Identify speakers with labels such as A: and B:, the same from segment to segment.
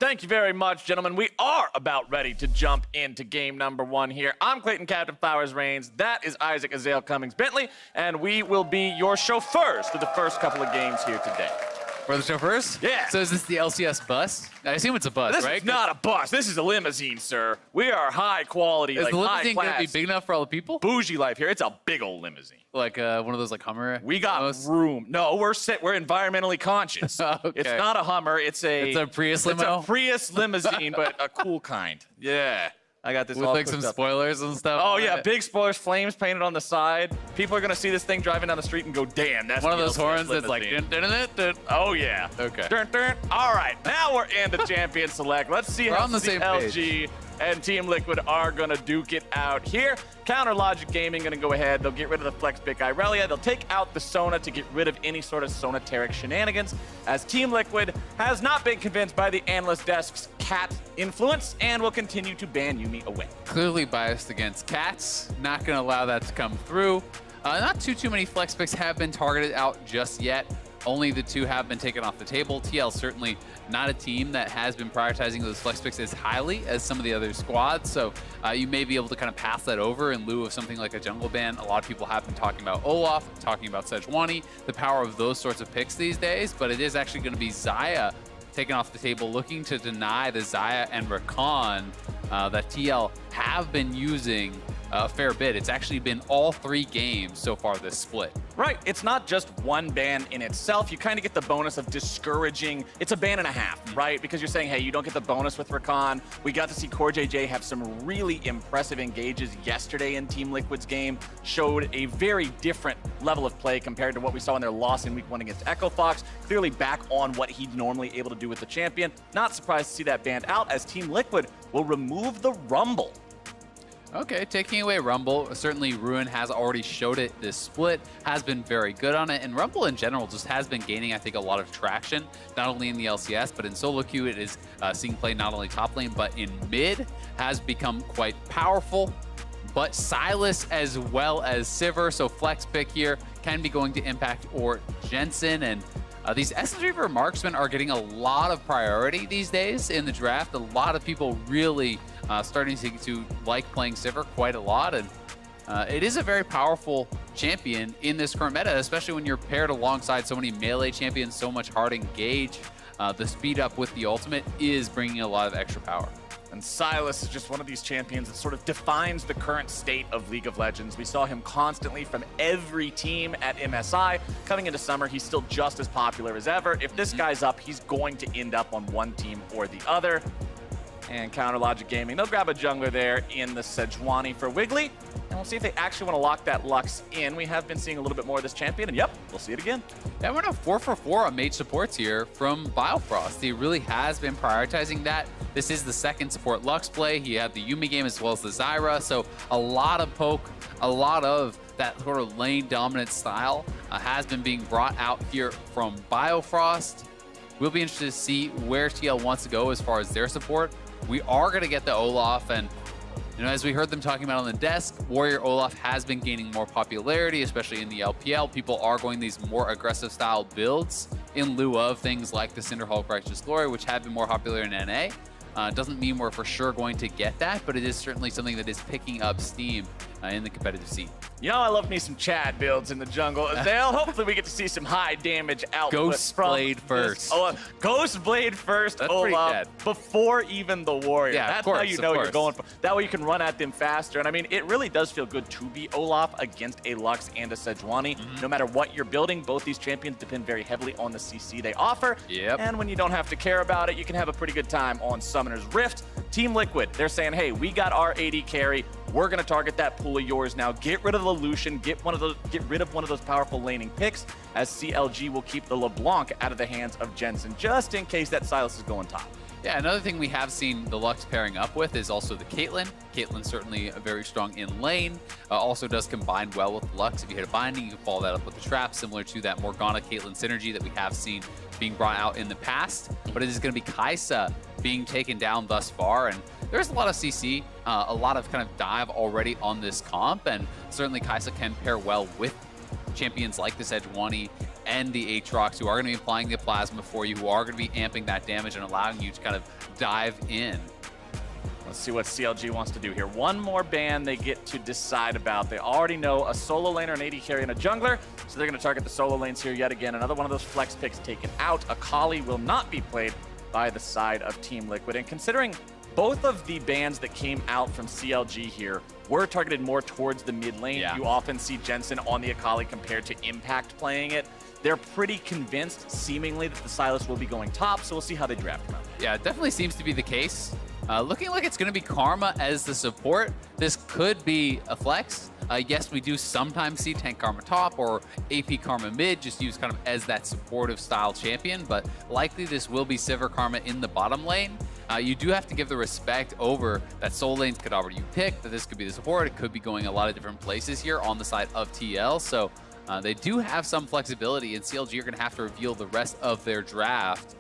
A: Thank you very much, gentlemen. We are about ready to jump into game number 1 here. I'm Clayton Captain Flowers Reigns. That is Isaac Azale Cummings Bentley, and we will be your chauffeurs for the first couple of games here today.
B: For the chauffeurs?
A: Yeah.
B: So is this the LCS bus? I assume it's a bus,
A: This
B: right?
A: is not a bus. This is a limousine, sir. We are high quality,
B: Is
A: like
B: the
A: high
B: limousine going to be
A: class,
B: big enough for all the people?
A: bougie life here. It's a big old limousine.
B: Like one of those like Hummer?
A: We got
B: almost?
A: room. No, we're environmentally conscious.
B: Okay.
A: It's not a Hummer. It's a
B: Prius limo?
A: It's a Prius limousine, but a cool kind. Yeah. I got this
B: With
A: all
B: like some
A: cooked up.
B: spoilers and stuff?
A: Oh,
B: on
A: yeah,
B: it?
A: big spoilers, flames painted on the side. People are going to see this thing driving down the street and go, damn, that's
B: One of
A: the
B: those
A: LCS
B: horns that's like...
A: limousine."
B: Dun, dun, dun, dun.
A: Oh, yeah.
B: Okay.
A: Dun, dun. All right, now we're in the Champion Select. Let's see
B: We're
A: how
B: on the same
A: CLG and Team Liquid are going to duke it out here. Counter Logic Gaming going to go ahead. They'll get rid of the Flex Pick Irelia. They'll take out the Sona to get rid of any sort of Sonateric shenanigans, as Team Liquid has not been convinced by the analyst desk's cat influence and will continue to ban Yuumi away.
B: Clearly biased against cats. Not going to allow that to come through. Not too many flex picks have been targeted out just yet. Only the 2 have been taken off the table. TL certainly not a team that has been prioritizing those flex picks as highly as some of the other squads. So you may be able to kind of pass that over in lieu of something like a jungle ban. A lot of people have been talking about Olaf, talking about Sejuani, the power of those sorts of picks these days. But it is actually going to be Xayah taken off the table, looking to deny the Xayah and Rakan that TL have been using a fair bit. It's actually been all 3 games so far this split.
A: Right, it's not just one ban in itself. You kind of get the bonus of discouraging. It's a ban and a half, right? Because you're saying, hey, you don't get the bonus with Rakan. We got to see CoreJJ have some really impressive engages yesterday in Team Liquid's game. Showed a very different level of play compared to what we saw in their loss in Week 1 against Echo Fox. Clearly back on what he's normally able to do with the champion. Not surprised to see that banned out, as Team Liquid will remove the Rumble.
B: Okay, taking away Rumble. Certainly Ruin has already showed it this split, has been very good on it, and Rumble in general just has been gaining, I think, a lot of traction, not only in the LCS, but in solo queue. It is seeing play not only top lane, but in mid, has become quite powerful. But Silas as well as Sivir, so flex pick here, can be going to impact or Jensen, and these Essence Reaver Marksmen are getting a lot of priority these days in the draft. A lot of people really starting to like playing Sivir quite a lot, and it is a very powerful champion in this current meta, especially when you're paired alongside so many melee champions, so much hard engage. The speed up with the ultimate is bringing a lot of extra power.
A: And Silas is just one of these champions that sort of defines the current state of League of Legends. We saw him constantly from every team at MSI. Coming into summer, he's still just as popular as ever. If this guy's up, he's going to end up on one team or the other. And Counter Logic Gaming, they'll grab a jungler there in the Sejuani for Wiggly. And we'll see if they actually want to lock that Lux in. We have been seeing a little bit more of this champion, and yep, we'll see it again.
B: Yeah, we're now 4 for 4 on mage supports here from Biofrost. He really has been prioritizing that. This is the second support Lux play. He had the Yuumi game as well as the Zyra, so a lot of poke, a lot of that sort of lane dominant style has been being brought out here from Biofrost. We'll be interested to see where TL wants to go as far as their support. We are going to get the Olaf, and as we heard them talking about on the desk, Warrior Olaf has been gaining more popularity, especially in the LPL. People are going these more aggressive style builds in lieu of things like the Cinderhulk Righteous Glory, which have been more popular in NA. Doesn't mean we're for sure going to get that, but it is certainly something that is picking up steam in the competitive scene.
A: You know, I love me some Chad builds in the jungle. Azale, hopefully we get to see some high damage output.
B: Ghost Blade first.
A: Ghost Blade first,
B: That's pretty
A: Olaf,
B: dead.
A: Before even the Warrior.
B: Yeah,
A: That's how you know you're going for. That way you can run at them faster. And I mean, it really does feel good to be Olaf against a Lux and a Sejuani. No matter what you're building, both these champions depend very heavily on the CC they offer.
B: Yep.
A: And when you don't have to care about it, you can have a pretty good time on Summoner's Rift. Team Liquid, they're saying, hey, we got our AD carry. We're going to target that pool of yours now. Get rid of the Lucian. Get rid of one of those powerful laning picks, as CLG will keep the LeBlanc out of the hands of Jensen, just in case that Silas is going top.
B: Yeah, another thing we have seen the Lux pairing up with is also the Caitlyn. Caitlyn certainly very strong in lane. Also does combine well with Lux. If you hit a binding, you can follow that up with the trap, similar to that Morgana Caitlyn synergy that we have seen being brought out in the past. But it is going to be Kai'Sa being taken down thus far, and there's a lot of CC, a lot of kind of dive already on this comp, and certainly Kai'Sa can pair well with champions like the Sejuani and the Aatrox, who are going to be applying the plasma for you, who are going to be amping that damage and allowing you to kind of dive in.
A: Let's see what CLG wants to do here. One more ban they get to decide about. They already know a solo laner, an AD carry, and a jungler, so they're going to target the solo lanes here yet again. Another one of those flex picks taken out. Akali will not be played by the side of Team Liquid. And considering both of the bans that came out from CLG here were targeted more towards the mid lane, you often see Jensen on the Akali compared to Impact playing it. They're pretty convinced, seemingly, that the Sylas will be going top, so we'll see how they draft him out.
B: Yeah, it definitely seems to be the case. Looking like it's going to be Karma as the support. This could be a flex. Yes, we do sometimes see Tank Karma top or AP Karma mid, just used kind of as that supportive style champion, but likely this will be Sivir Karma in the bottom lane. You do have to give the respect over that soul lanes could already you pick, that this could be the support. It could be going a lot of different places here on the side of TL, so they do have some flexibility, and CLG are going to have to reveal the rest of their draft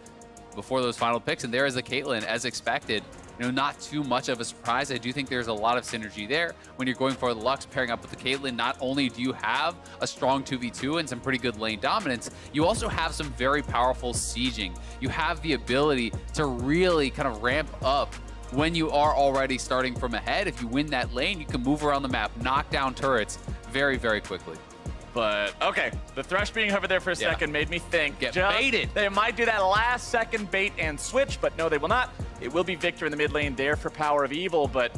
B: before those final picks. And there is a Caitlyn, as expected. Not too much of a surprise. I do think there's a lot of synergy there. When you're going for the Lux pairing up with the Caitlyn, not only do you have a strong 2v2 and some pretty good lane dominance, you also have some very powerful sieging. You have the ability to really kind of ramp up when you are already starting from ahead. If you win that lane, you can move around the map, knock down turrets very, very quickly.
A: But, okay, the Thresh being over there for a second made me think.
B: Get baited.
A: They might do that last second bait and switch, but no, they will not. It will be Victor in the mid lane there for Power of Evil, but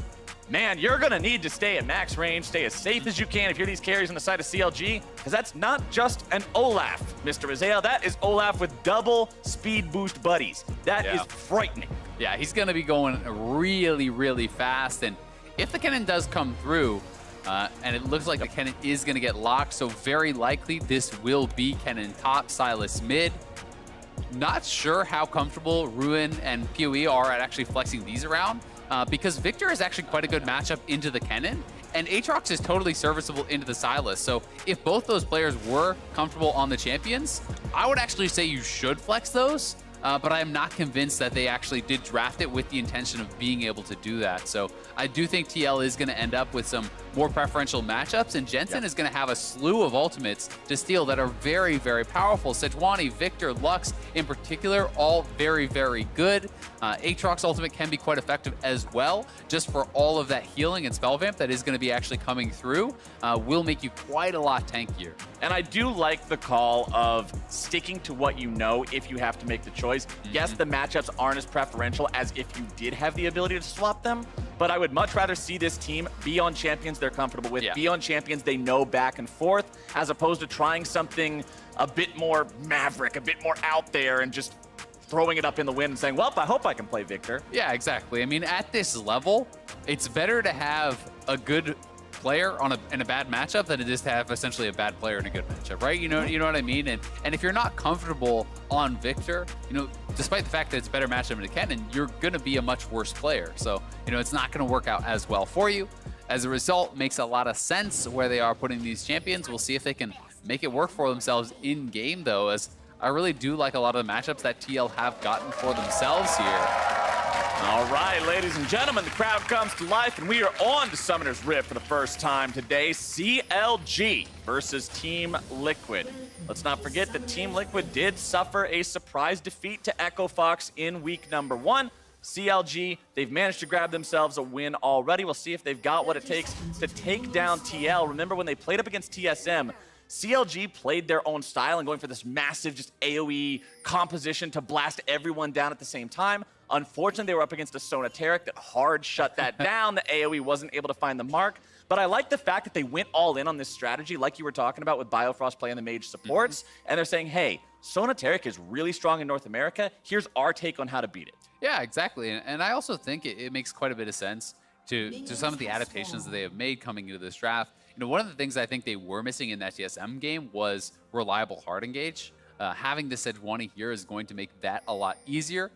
A: man, you're going to need to stay at max range, stay as safe as you can if you're these carries on the side of CLG, because that's not just an Olaf, Mr. Rizal. That is Olaf with double speed boost buddies. That is frightening.
B: Yeah, he's going to be going really, really fast, and if the cannon does come through, and it looks like the Kennen is going to get locked, so very likely this will be Kennen top, Sylas mid. Not sure how comfortable Ruin and PoE are at actually flexing these around, because Victor is actually quite a good matchup into the Kennen, and Aatrox is totally serviceable into the Sylas. So if both those players were comfortable on the champions, I would actually say you should flex those. But I am not convinced that they actually did draft it with the intention of being able to do that. So I do think TL is going to end up with some more preferential matchups, and Jensen is going to have a slew of ultimates to steal that are very, very powerful. Sejuani, Victor, Lux in particular, all very, very good. Aatrox ultimate can be quite effective as well, just for all of that healing and spell vamp that is going to be actually coming through, will make you quite a lot tankier.
A: And I do like the call of sticking to what you know if you have to make the choice. Yes, the matchups aren't as preferential as if you did have the ability to swap them, but I would much rather see this team be on champions they're comfortable with, be on champions they know back and forth, as opposed to trying something a bit more maverick, a bit more out there, and just throwing it up in the wind and saying, well, I hope I can play Victor.
B: Yeah, exactly. I mean, at this level, it's better to have a good player in a bad matchup than it is to have essentially a bad player in a good matchup, right? You know what I mean? And if you're not comfortable on Victor, despite the fact that it's a better matchup in Kennen, you're going to be a much worse player. So, it's not going to work out as well for you. As a result, makes a lot of sense where they are putting these champions. We'll see if they can make it work for themselves in game, though, as I really do like a lot of the matchups that TL have gotten for themselves here.
A: All right, ladies and gentlemen, the crowd comes to life, and we are on to Summoner's Rift for the first time today. CLG versus Team Liquid. Let's not forget that Team Liquid did suffer a surprise defeat to Echo Fox in week number 1. CLG, they've managed to grab themselves a win already. We'll see if they've got what it takes to take down TL. Remember when they played up against TSM, CLG played their own style and going for this massive just AoE composition to blast everyone down at the same time. Unfortunately, they were up against a Sonateric that hard shut that down. The AoE wasn't able to find the mark. But I like the fact that they went all in on this strategy, like you were talking about with Biofrost playing the mage supports. And they're saying, hey, Sonateric is really strong in North America. Here's our take on how to beat it.
B: Yeah, exactly. And I also think it makes quite a bit of sense to some of the adaptations that they have made coming into this draft. One of the things I think they were missing in that TSM game was reliable hard engage. Having this Sejuani here is going to make that a lot easier.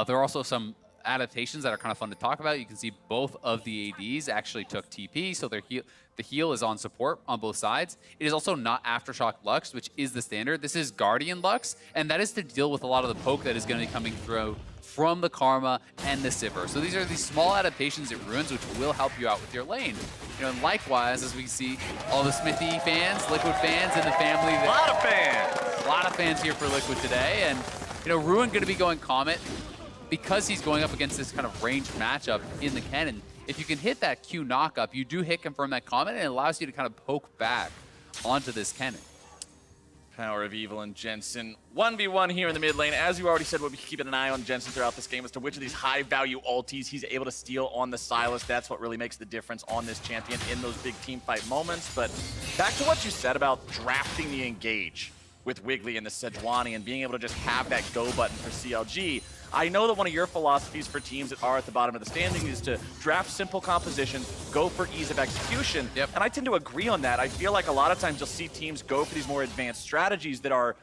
B: There are also some adaptations that are kind of fun to talk about. You can see both of the ADs actually took TP, so the heal is on support on both sides. It is also not Aftershock Lux, which is the standard. This is Guardian Lux, and that is to deal with a lot of the poke that is going to be coming through from the Karma and the Sivir. So these are these small adaptations it ruins, which will help you out with your lane. You know, and likewise, as we see all the Smithy fans, Liquid fans in the family.
A: A lot of fans.
B: A lot of fans here for Liquid today. And, you know, Ruin going to be going Comet because he's going up against this kind of ranged matchup in the cannon. If you can hit that Q knockup, you do hit confirm that Comet, and it allows you to kind of poke back onto this cannon.
A: Power of Evil and Jensen 1v1 here in the mid lane. As you already said, we'll be keeping an eye on Jensen throughout this game as to which of these high-value ultis he's able to steal on the Sylas. That's what really makes the difference on this champion in those big team fight moments. But back to what you said about drafting the engage with Wiggly and the Sejuani and being able to just have that go button for CLG. I know that one of your philosophies for teams that are at the bottom of the standing is to draft simple compositions, go for ease of execution.
B: Yep.
A: And I tend to agree on that. I feel like a lot of times you'll see teams go for these more advanced strategies that are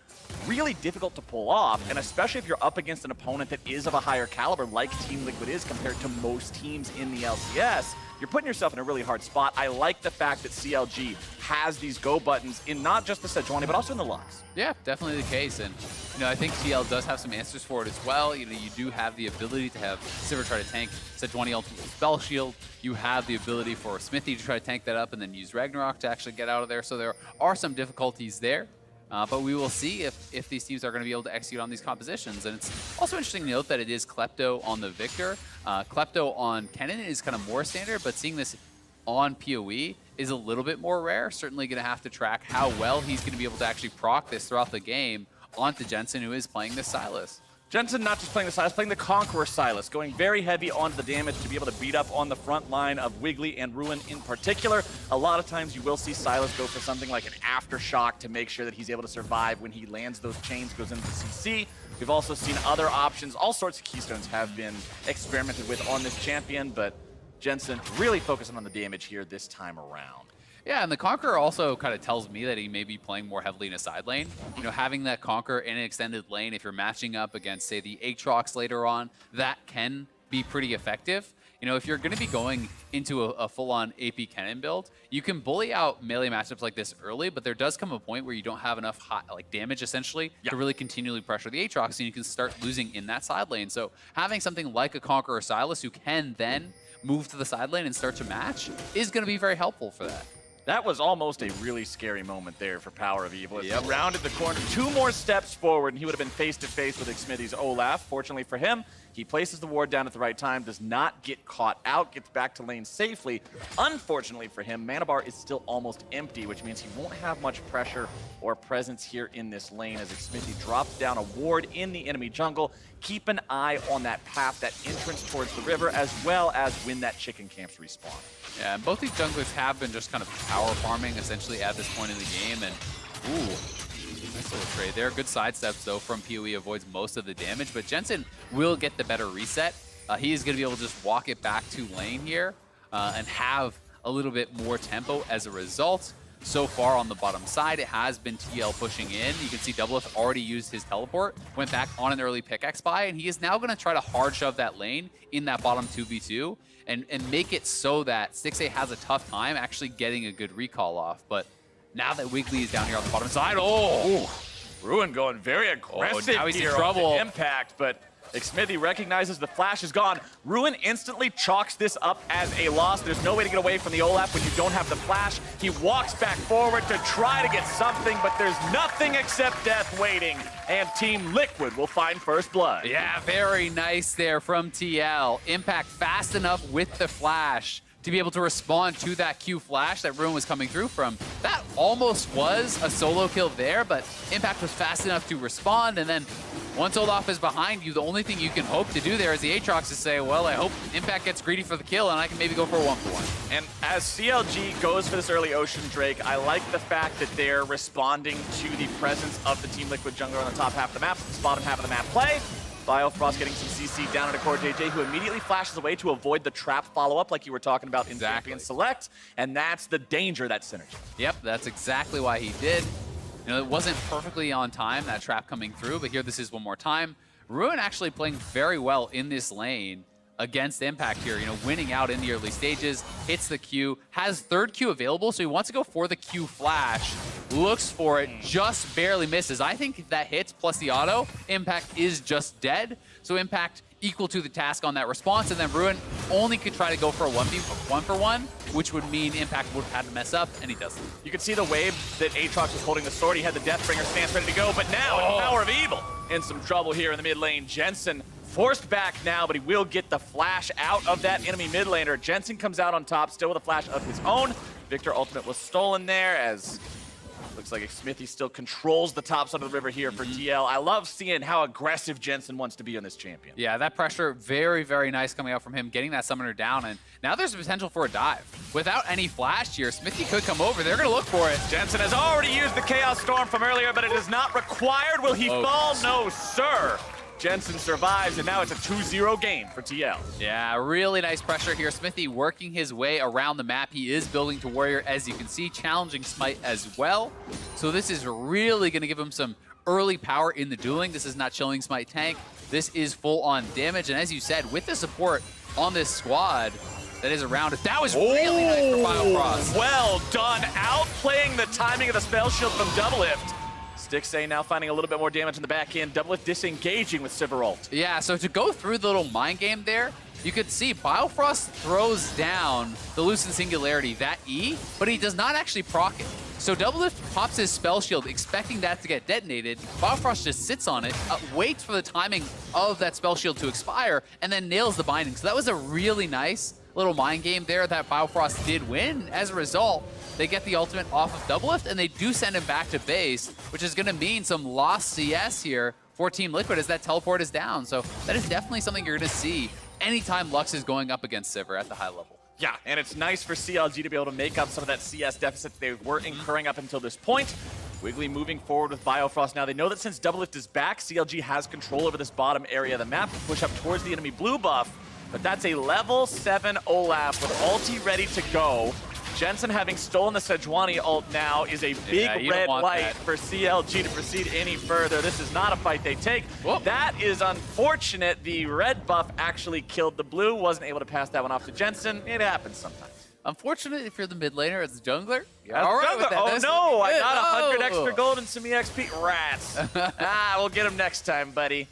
A: really difficult to pull off, and especially if you're up against an opponent that is of a higher caliber like Team Liquid is compared to most teams in the LCS, you're putting yourself in a really hard spot. I like the fact that CLG has these go buttons in not just the Sejuani, but also in the Lux.
B: Yeah, definitely the case. And, you know, I think TL does have some answers for it as well. You know, you do have the ability to have Sivir try to tank Sejuani ultimate spell shield. You have the ability for Smithy to try to tank that up and then use Ragnarok to actually get out of there. So there are some difficulties there. But we will see if these teams are going to be able to execute on these compositions. And it's also interesting to note that it is Klepto on the Victor. Klepto on Kennen is kind of more standard, but seeing this on PoE is a little bit more rare. Certainly going to have to track how well he's going to be able to actually proc this throughout the game onto Jensen, who is playing the Sylas.
A: Jensen not just playing the Sylas, playing the Conqueror Sylas, going very heavy onto the damage to be able to beat up on the front line of Wiggly and Ruin in particular. A lot of times you will see Sylas go for something like an Aftershock to make sure that he's able to survive when he lands those chains, goes into the CC. We've also seen other options. All sorts of keystones have been experimented with on this champion, but Jensen really focusing on the damage here this time around.
B: Yeah, and the Conqueror also kind of tells me that he may be playing more heavily in a side lane. You know, having that Conqueror in an extended lane, if you're matching up against, say, the Aatrox later on, that can be pretty effective. You know, if you're going to be going into a full-on AP Kennen build, you can bully out melee matchups like this early, but there does come a point where you don't have enough damage, essentially, to really continually pressure the Aatrox, and you can start losing in that side lane. So having something like a Conqueror Sylas who can then move to the side lane and start to match is going to be very helpful for that.
A: That was almost a really scary moment there for Power of Evil. He rounded the corner 2 more steps forward, and he would have been face-to-face with Xmithie's Olaf. Fortunately for him, he places the ward down at the right time, does not get caught out, gets back to lane safely. Unfortunately for him, mana bar is still almost empty, which means he won't have much pressure or presence here in this lane as Xmithie drops down a ward in the enemy jungle. Keep an eye on that path, that entrance towards the river, as well as when that chicken camps respawn.
B: Yeah, and both these junglers have been just kind of power farming essentially at this point in the game. And ooh, nice little trade there. Good sidesteps though from PoE, avoids most of the damage, but Jensen will get the better reset. He is going to be able to just walk it back to lane here and have a little bit more tempo as a result. So far on the bottom side, it has been TL pushing in. You can see Doublelift already used his teleport, went back on an early pickaxe buy, and he is now going to try to hard shove that lane in that bottom 2v2 and make it so that 6A has a tough time actually getting a good recall off. But now that Wiggly is down here on the bottom side,
A: Ruin going very aggressive
B: now he's in
A: here
B: trouble.
A: on the impact, but Xmithie recognizes the flash is gone. Ruin instantly chalks this up as a loss. There's no way to get away from the Olaf when you don't have the flash. He walks back forward to try to get something, but there's nothing except death waiting. And Team Liquid will find first blood.
B: Yeah, very nice there from TL. Impact fast enough with the flash to be able to respond to that Q flash that Ruin was coming through from. That almost was a solo kill there, but Impact was fast enough to respond, and then once Olaf is behind you, the only thing you can hope to do there as the Aatrox is say, well, I hope Impact gets greedy for the kill and I can maybe go for a 1-for-1.
A: And as CLG goes for this early Ocean Drake, I like the fact that they're responding to the presence of the Team Liquid jungler on the top half of the map, this bottom half of the map play. Biofrost getting some CC down into CoreJJ, who immediately flashes away to avoid the trap follow-up like you were talking about in Champion Select, and that's the danger of that synergy.
B: Yep, that's exactly why he did. You know, it wasn't perfectly on time, that trap coming through, but here this is one more time. Ruin actually playing very well in this lane against Impact here, you know, winning out in the early stages, hits the Q, has third Q available, so he wants to go for the Q flash, looks for it, just barely misses. I think if that hits plus the auto, Impact is just dead. So Impact equal to the task on that response, and then Ruin only could try to go for a 1v1, which would mean Impact would have had to mess up, and he doesn't.
A: You can see the wave that Aatrox was holding the sword. He had the Deathbringer stance ready to go, but now in Power of Evil, in some trouble here in the mid lane. Jensen forced back now, but he will get the flash out of that enemy mid laner. Jensen comes out on top, still with a flash of his own. Victor ultimate was stolen there, as looks like Smithy still controls the top side of the river here for TL. I love seeing how aggressive Jensen wants to be on this champion.
B: Yeah, that pressure, very, very nice coming out from him, getting that summoner down, and now there's a potential for a dive. Without any flash here, Smithy could come over. They're going to look for it.
A: Jensen has already used the Chaos Storm from earlier, but it is not required. Will he fall? No, sir. Jensen survives, and now it's a 2-0 game for TL.
B: Yeah, really nice pressure here. Smithy working his way around the map. He is building to Warrior, as you can see, challenging Smite as well. So this is really going to give him some early power in the dueling. This is not chilling Smite tank. This is full-on damage, and as you said, with the support on this squad that is around it, that was really nice for Biofrost.
A: Well done, outplaying the timing of the spell shield from Doublelift. Stixxay now finding a little bit more damage in the back end. Doublelift disengaging with Sivir ult.
B: Yeah, so to go through the little mind game there, you could see Biofrost throws down the Lucent Singularity, that E, but he does not actually proc it. So Doublelift pops his spell shield, expecting that to get detonated. Biofrost just sits on it, waits for the timing of that spell shield to expire, and then nails the binding. So that was a really nice little mind game there that Biofrost did win. As a result, they get the ultimate off of Doublelift, and they do send him back to base, which is going to mean some lost CS here for Team Liquid as that teleport is down. So that is definitely something you're going to see anytime Lux is going up against Sivir at the high level.
A: Yeah, and it's nice for CLG to be able to make up some of that CS deficit they were incurring up until this point. Wiggly moving forward with Biofrost now. They know that since Doublelift is back, CLG has control over this bottom area of the map to push up towards the enemy blue buff. But that's a level 7 Olaf with ulti ready to go. Jensen, having stolen the Sejuani ult now, is a big red light for CLG to proceed any further. This is not a fight they take. Whoop. That is unfortunate. The red buff actually killed the blue. Wasn't able to pass that one off to Jensen. It happens sometimes.
B: Unfortunate if you're the mid laner as a jungler.
A: Yeah, all right with that. Oh no, I got 100 extra gold and some EXP. Rats. We'll get him next time, buddy.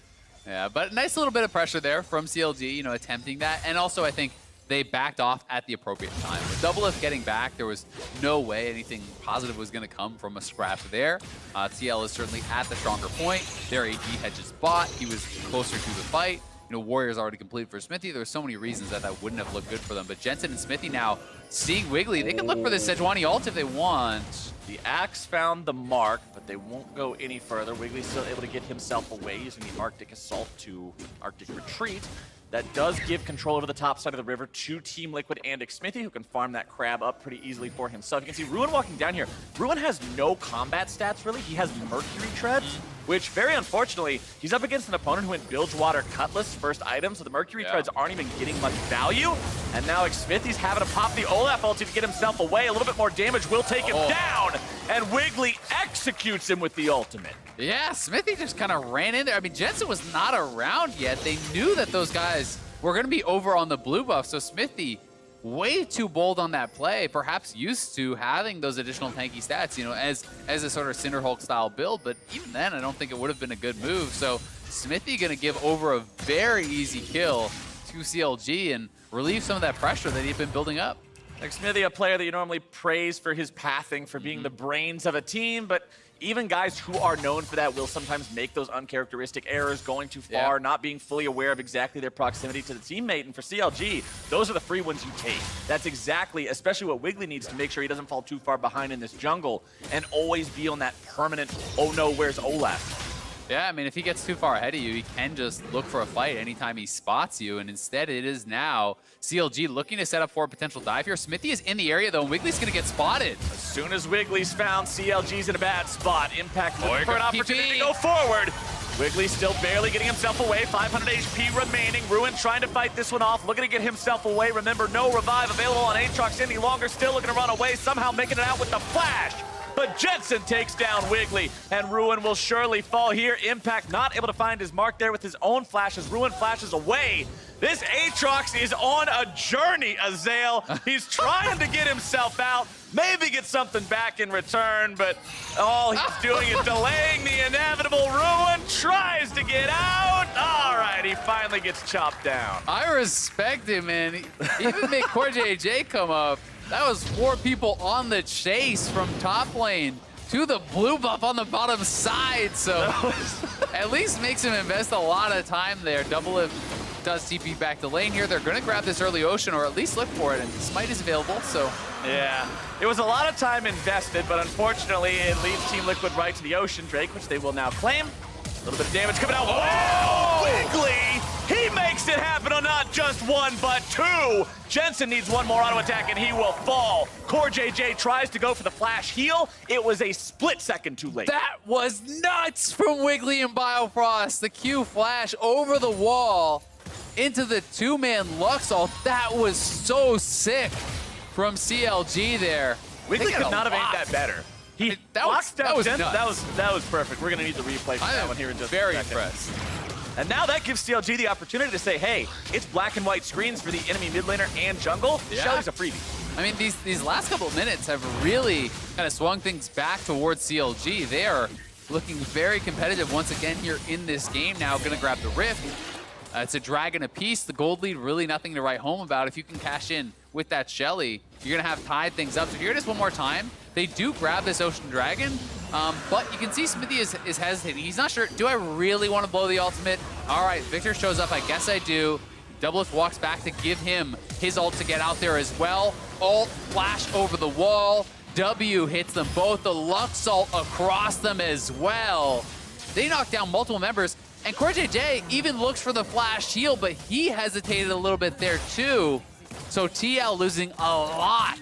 B: Yeah, but nice little bit of pressure there from CLG, you know, attempting that. And also, I think they backed off at the appropriate time. With Doublelift getting back, there was no way anything positive was going to come from a scrap there. TL is certainly at the stronger point. Their AD had just bought. He was closer to the fight. You know, Warrior's already completed for Smithy. There were so many reasons that that wouldn't have looked good for them. But Jensen and Smithy now seeing Wiggly. They can look for the Sejuani ult if they want.
A: The axe found the mark, but they won't go any further. Wiggly's still able to get himself away using the Arctic Assault to Arctic Retreat. That does give control over the top side of the river to Team Liquid and Xmithy, who can farm that crab up pretty easily for himself. You can see Ruin walking down here. Ruin has no combat stats, really. He has Mercury Treads, which, very unfortunately, he's up against an opponent who went Bilgewater Cutlass first item, so the Mercury Treads aren't even getting much value. And now Xmithy's having to pop the Olaf ulti to get himself away. A little bit more damage will take him down, and Wiggly executes him with the ultimate.
B: Yeah, Smithy just kind of ran in there. I mean, Jensen was not around yet. They knew that those guys were going to be over on the blue buff, so Smithy way too bold on that play, perhaps used to having those additional tanky stats, you know, as a sort of Cinderhulk style build, but even then, I don't think it would have been a good move. So Smithy going to give over a very easy kill to CLG and relieve some of that pressure that he'd been building up.
A: Xmithy, a player that you normally praise for his pathing, for being the brains of a team, but even guys who are known for that will sometimes make those uncharacteristic errors, going too far, not being fully aware of exactly their proximity to the teammate. And for CLG, those are the free ones you take. That's exactly, especially what Wiggly needs to make sure he doesn't fall too far behind in this jungle and always be on that permanent, oh no, where's Olaf?
B: Yeah, I mean, if he gets too far ahead of you, he can just look for a fight anytime he spots you, and instead it is now CLG looking to set up for a potential dive here. Smithy is in the area, though, and Wiggly's going to get spotted.
A: As soon as Wiggly's found, CLG's in a bad spot. Impact looking for an opportunity to go forward. Wiggly still barely getting himself away. 500 HP remaining. Ruin trying to fight this one off, looking to get himself away. Remember, no revive available on Aatrox any longer. Still looking to run away, somehow making it out with the flash. But Jensen takes down Wiggly, and Ruin will surely fall here. Impact not able to find his mark there with his own flash as Ruin flashes away. This Aatrox is on a journey, Azael. He's trying to get himself out, maybe get something back in return, but all he's doing is delaying the inevitable. Ruin tries to get out. All right, he finally gets chopped down.
B: I respect him, man. He even made CLG come up. That was 4 people on the chase from top lane to the blue buff on the bottom side, so at least makes him invest a lot of time there. Double Lift does TP back to lane here. They're gonna grab this early Ocean, or at least look for it, and Smite is available, so.
A: Yeah, it was a lot of time invested, but unfortunately it leads Team Liquid right to the Ocean Drake, which they will now claim. A little bit of damage coming out. Whoa! Wiggly! He makes it happen on not just 1, but 2. Jensen needs one more auto attack and he will fall. CoreJJ tries to go for the flash heal. It was a split second too late.
B: That was nuts from Wiggly and Biofrost. The Q flash over the wall into the 2-man Luxalt. That was so sick from CLG there.
A: Wiggly could not have aimed that better. He locks down Jensen. That was perfect. We're gonna need the replay for that one here in just a second.
B: Very impressed.
A: And now that gives CLG the opportunity to say, hey, it's black and white screens for the enemy mid laner and jungle.
B: Yeah.
A: Shelly's a freebie.
B: I mean, these last couple of minutes have really kind of swung things back towards CLG. They are looking very competitive once again here in this game now. Gonna grab the Rift. It's a dragon apiece. The gold lead, really nothing to write home about. If you can cash in with that Shelly, you're gonna have tied things up. So here it is one more time. They do grab this Ocean Dragon, but you can see Smithy is hesitating. He's not sure, do I really want to blow the ultimate? All right, Victor shows up, I guess I do. Doublelift walks back to give him his ult to get out there as well. Ult, flash over the wall. W hits them both, the Luxalt across them as well. They knock down multiple members, and CoreJJ even looks for the flash heal, but he hesitated a little bit there too. So TL losing a lot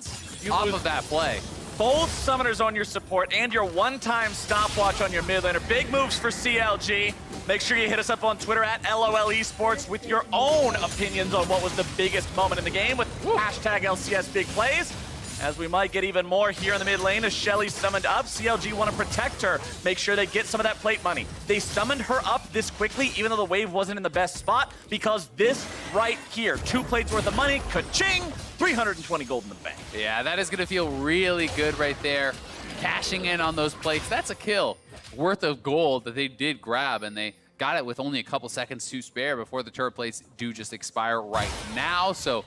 B: off of that play.
A: Both summoners on your support and your one-time stopwatch on your mid laner. Big moves for CLG. Make sure you hit us up on Twitter at LOL Esports with your own opinions on what was the biggest moment in the game with hashtag LCS big plays. As we might get even more here in the mid lane as Shelly summoned up. CLG want to protect her, make sure they get some of that plate money. They summoned her up this quickly, even though the wave wasn't in the best spot, because this right here, 2 plates worth of money, ka-ching, 320 gold in the bank.
B: Yeah, that is going to feel really good right there. Cashing in on those plates, that's a kill worth of gold that they did grab, and they got it with only a couple seconds to spare before the turret plates do just expire right now. So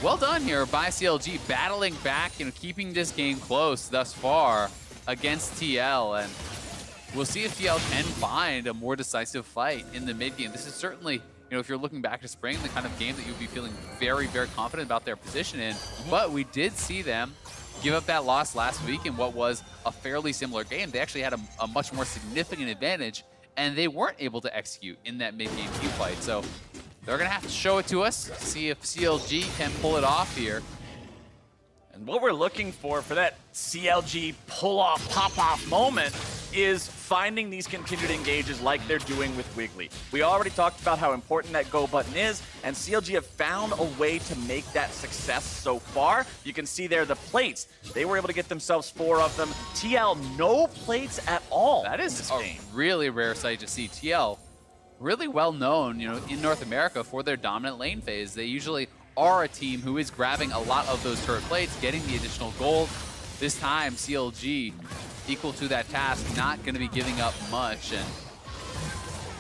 B: well done here by CLG, battling back, keeping this game close thus far against TL, and we'll see if TL can find a more decisive fight in the mid game. This is certainly, if you're looking back to spring, the kind of game that you'll be feeling very, very confident about their position in. But we did see them give up that loss last week in what was a fairly similar game. They actually had a much more significant advantage, and they weren't able to execute in that mid-game Q fight. So they're going to have to show it to us, see if CLG can pull it off here.
A: And what we're looking for that CLG pull-off, pop-off moment is finding these continued engages like they're doing with Wiggly. We already talked about how important that go button is, and CLG have found a way to make that success so far. You can see there the plates. They were able to get themselves 4 of them. TL, no plates at all.
B: That is a really rare sight to see. TL, really well known, in North America for their dominant lane phase. They usually are a team who is grabbing a lot of those turret plates, getting the additional gold. This time, CLG equal to that task, not going to be giving up much, and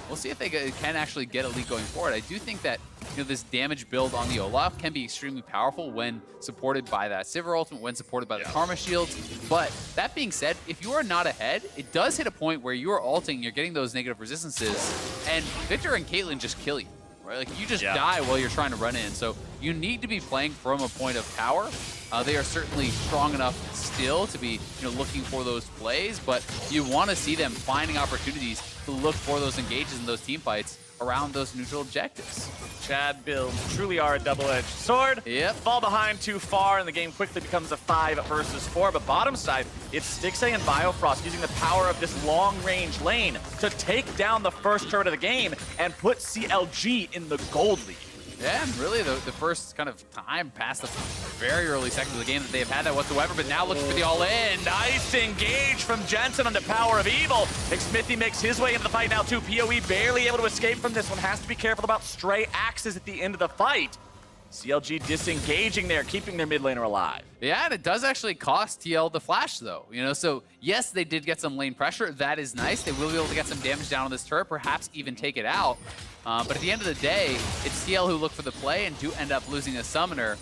B: we'll see if they can actually get a lead going forward. I do think that this damage build on the Olaf can be extremely powerful when supported by that Sivir ultimate, when supported by the Karma shields. But that being said, if you are not ahead, it does hit a point where you are ulting, you're getting those negative resistances, and Victor and Caitlyn just kill you. Right? Like, you just die while you're trying to run in. So you need to be playing from a point of power. They are certainly strong enough still to be looking for those plays, but you want to see them finding opportunities to look for those engages in those team fights around those neutral objectives.
A: Chad builds truly are a double-edged sword.
B: Yep.
A: Fall behind too far, and the game quickly becomes a 5 versus 4. But bottom side, it's Stixxay and Biofrost using the power of this long-range lane to take down the first turret of the game and put CLG in the gold lead.
B: Yeah, and really the first kind of time past the very early seconds of the game that they have had that whatsoever, but now looking for the all-in.
A: Nice engage from Jensen on the Power of Evil. McSmithy makes his way into the fight now too. PoE barely able to escape from this one. Has to be careful about stray axes at the end of the fight. CLG disengaging there, keeping their mid laner alive.
B: Yeah, and it does actually cost TL the flash, though. You know, so yes, they did get some lane pressure. That is nice. They will be able to get some damage down on this turret, perhaps even take it out. But at the end of the day, it's TL who look for the play and do end up losing a summoner.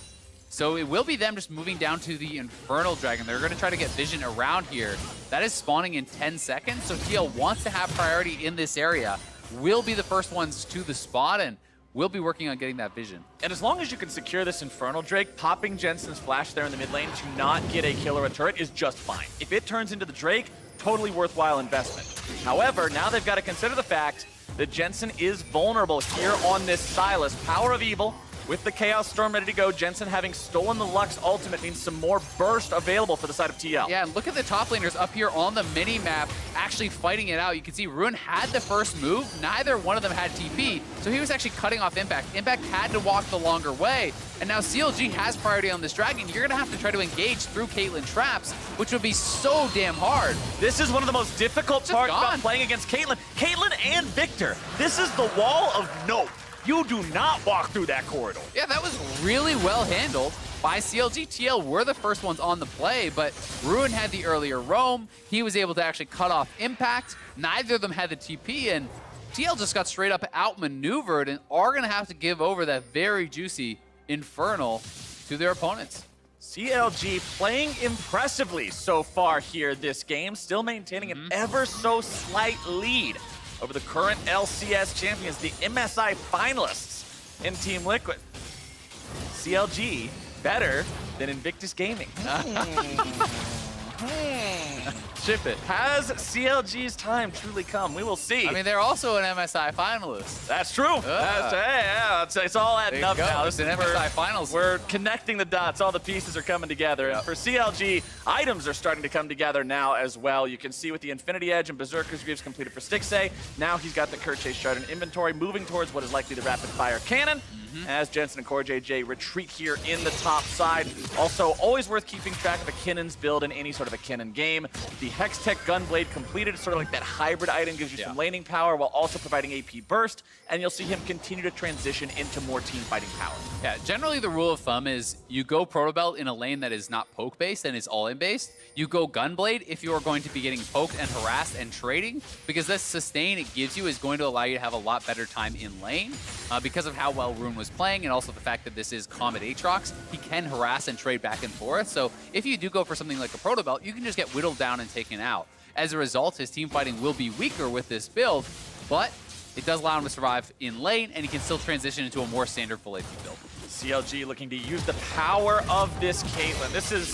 B: So it will be them just moving down to the Infernal Dragon. They're going to try to get vision around here. That is spawning in 10 seconds, so TL wants to have priority in this area. Will be the first ones to the spot, and we'll be working on getting that vision.
A: And as long as you can secure this Infernal Drake, popping Jensen's flash there in the mid lane to not get a kill or a turret is just fine. If it turns into the Drake, totally worthwhile investment. However, now they've got to consider the fact that Jensen is vulnerable here on this Sylas. Power of Evil with the Chaos Storm ready to go. Jensen having stolen the Lux ultimate means some more burst available for the side of TL.
B: Yeah, and look at the top laners up here on the mini-map actually fighting it out. You can see Ruin had the first move. Neither one of them had TP, so he was actually cutting off Impact. Impact had to walk the longer way, and now CLG has priority on this dragon. You're going to have to try to engage through Caitlyn traps, which would be so damn hard.
A: This is one of the most difficult parts about playing against Caitlyn. Caitlyn and Victor, this is the wall of nope. You do not walk through that corridor.
B: Yeah, that was really well handled by CLG. TL were the first ones on the play, but Ruin had the earlier roam. He was able to actually cut off Impact. Neither of them had the TP, and TL just got straight up outmaneuvered and are going to have to give over that very juicy Infernal to their opponents.
A: CLG playing impressively so far here this game, still maintaining an ever so slight lead over the current LCS champions, the MSI finalists in Team Liquid. CLG better than Invictus Gaming.
B: Ship it.
A: Has CLG's time truly come? We will see.
B: I mean, they're also an MSI finalist.
A: That's true. It's all adding up now.
B: It's an MSI finals.
A: We're connecting the dots. All the pieces are coming together.
B: Yep.
A: And for CLG, items are starting to come together now as well. You can see with the Infinity Edge and Berserker's Greaves completed for Stixxay. Now he's got the Kerchase Shard in inventory, moving towards what is likely the Rapid Fire Cannon. As Jensen and CoreJJ retreat here in the top side. Also, always worth keeping track of a Kinnon's build in any sort of a Kinnon game. The Hextech Gunblade completed, sort of like that hybrid item, gives you some laning power while also providing AP burst, and you'll see him continue to transition into more team fighting power.
B: Yeah, generally the rule of thumb is you go Proto Belt in a lane that is not poke-based and is all-in based. You go Gunblade if you are going to be getting poked and harassed and trading, because this sustain it gives you is going to allow you to have a lot better time in lane because of how well Rune was playing, and also the fact that this is Comet Aatrox. He can harass and trade back and forth, so if you do go for something like a Proto Belt, you can just get whittled down and taken out. As a result, his team fighting will be weaker with this build, but it does allow him to survive in lane, and he can still transition into a more standard full AP build.
A: CLG looking to use the power of this Caitlyn. This is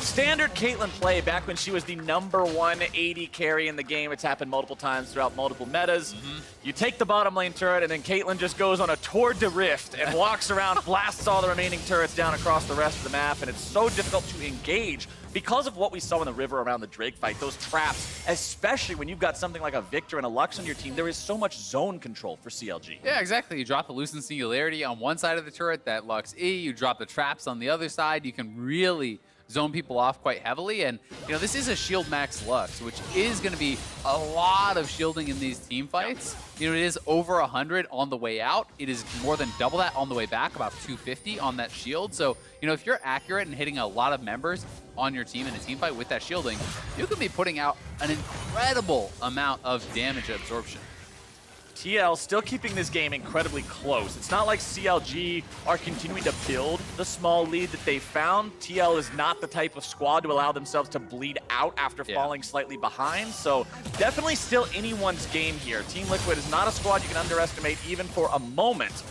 A: standard Caitlyn play back when she was the #1 AD carry in the game. It's happened multiple times throughout multiple metas. You take the bottom lane turret, and then Caitlyn just goes on a tour de rift and walks around, blasts all the remaining turrets down across the rest of the map, and it's so difficult to engage because of what we saw in the river around the Drake fight, those traps, especially when you've got something like a Victor and a Lux on your team. There is so much zone control for CLG.
B: Yeah, exactly. You drop the Lucent Singularity on one side of the turret, that Lux E. You drop the traps on the other side. You can really zone people off quite heavily. And, you know, this is a shield max Lux, which is going to be a lot of shielding in these team fights. You know, it is over 100 on the way out. It is more than double that on the way back, about 250 on that shield. So, you know, if you're accurate and hitting a lot of members on your team in a team fight with that shielding, you can be putting out an incredible amount of damage absorption.
A: TL still keeping this game incredibly close. It's not like CLG are continuing to build the small lead that they found. TL is not the type of squad to allow themselves to bleed out after falling slightly behind. So definitely still anyone's game here. Team Liquid is not a squad you can underestimate even for a moment.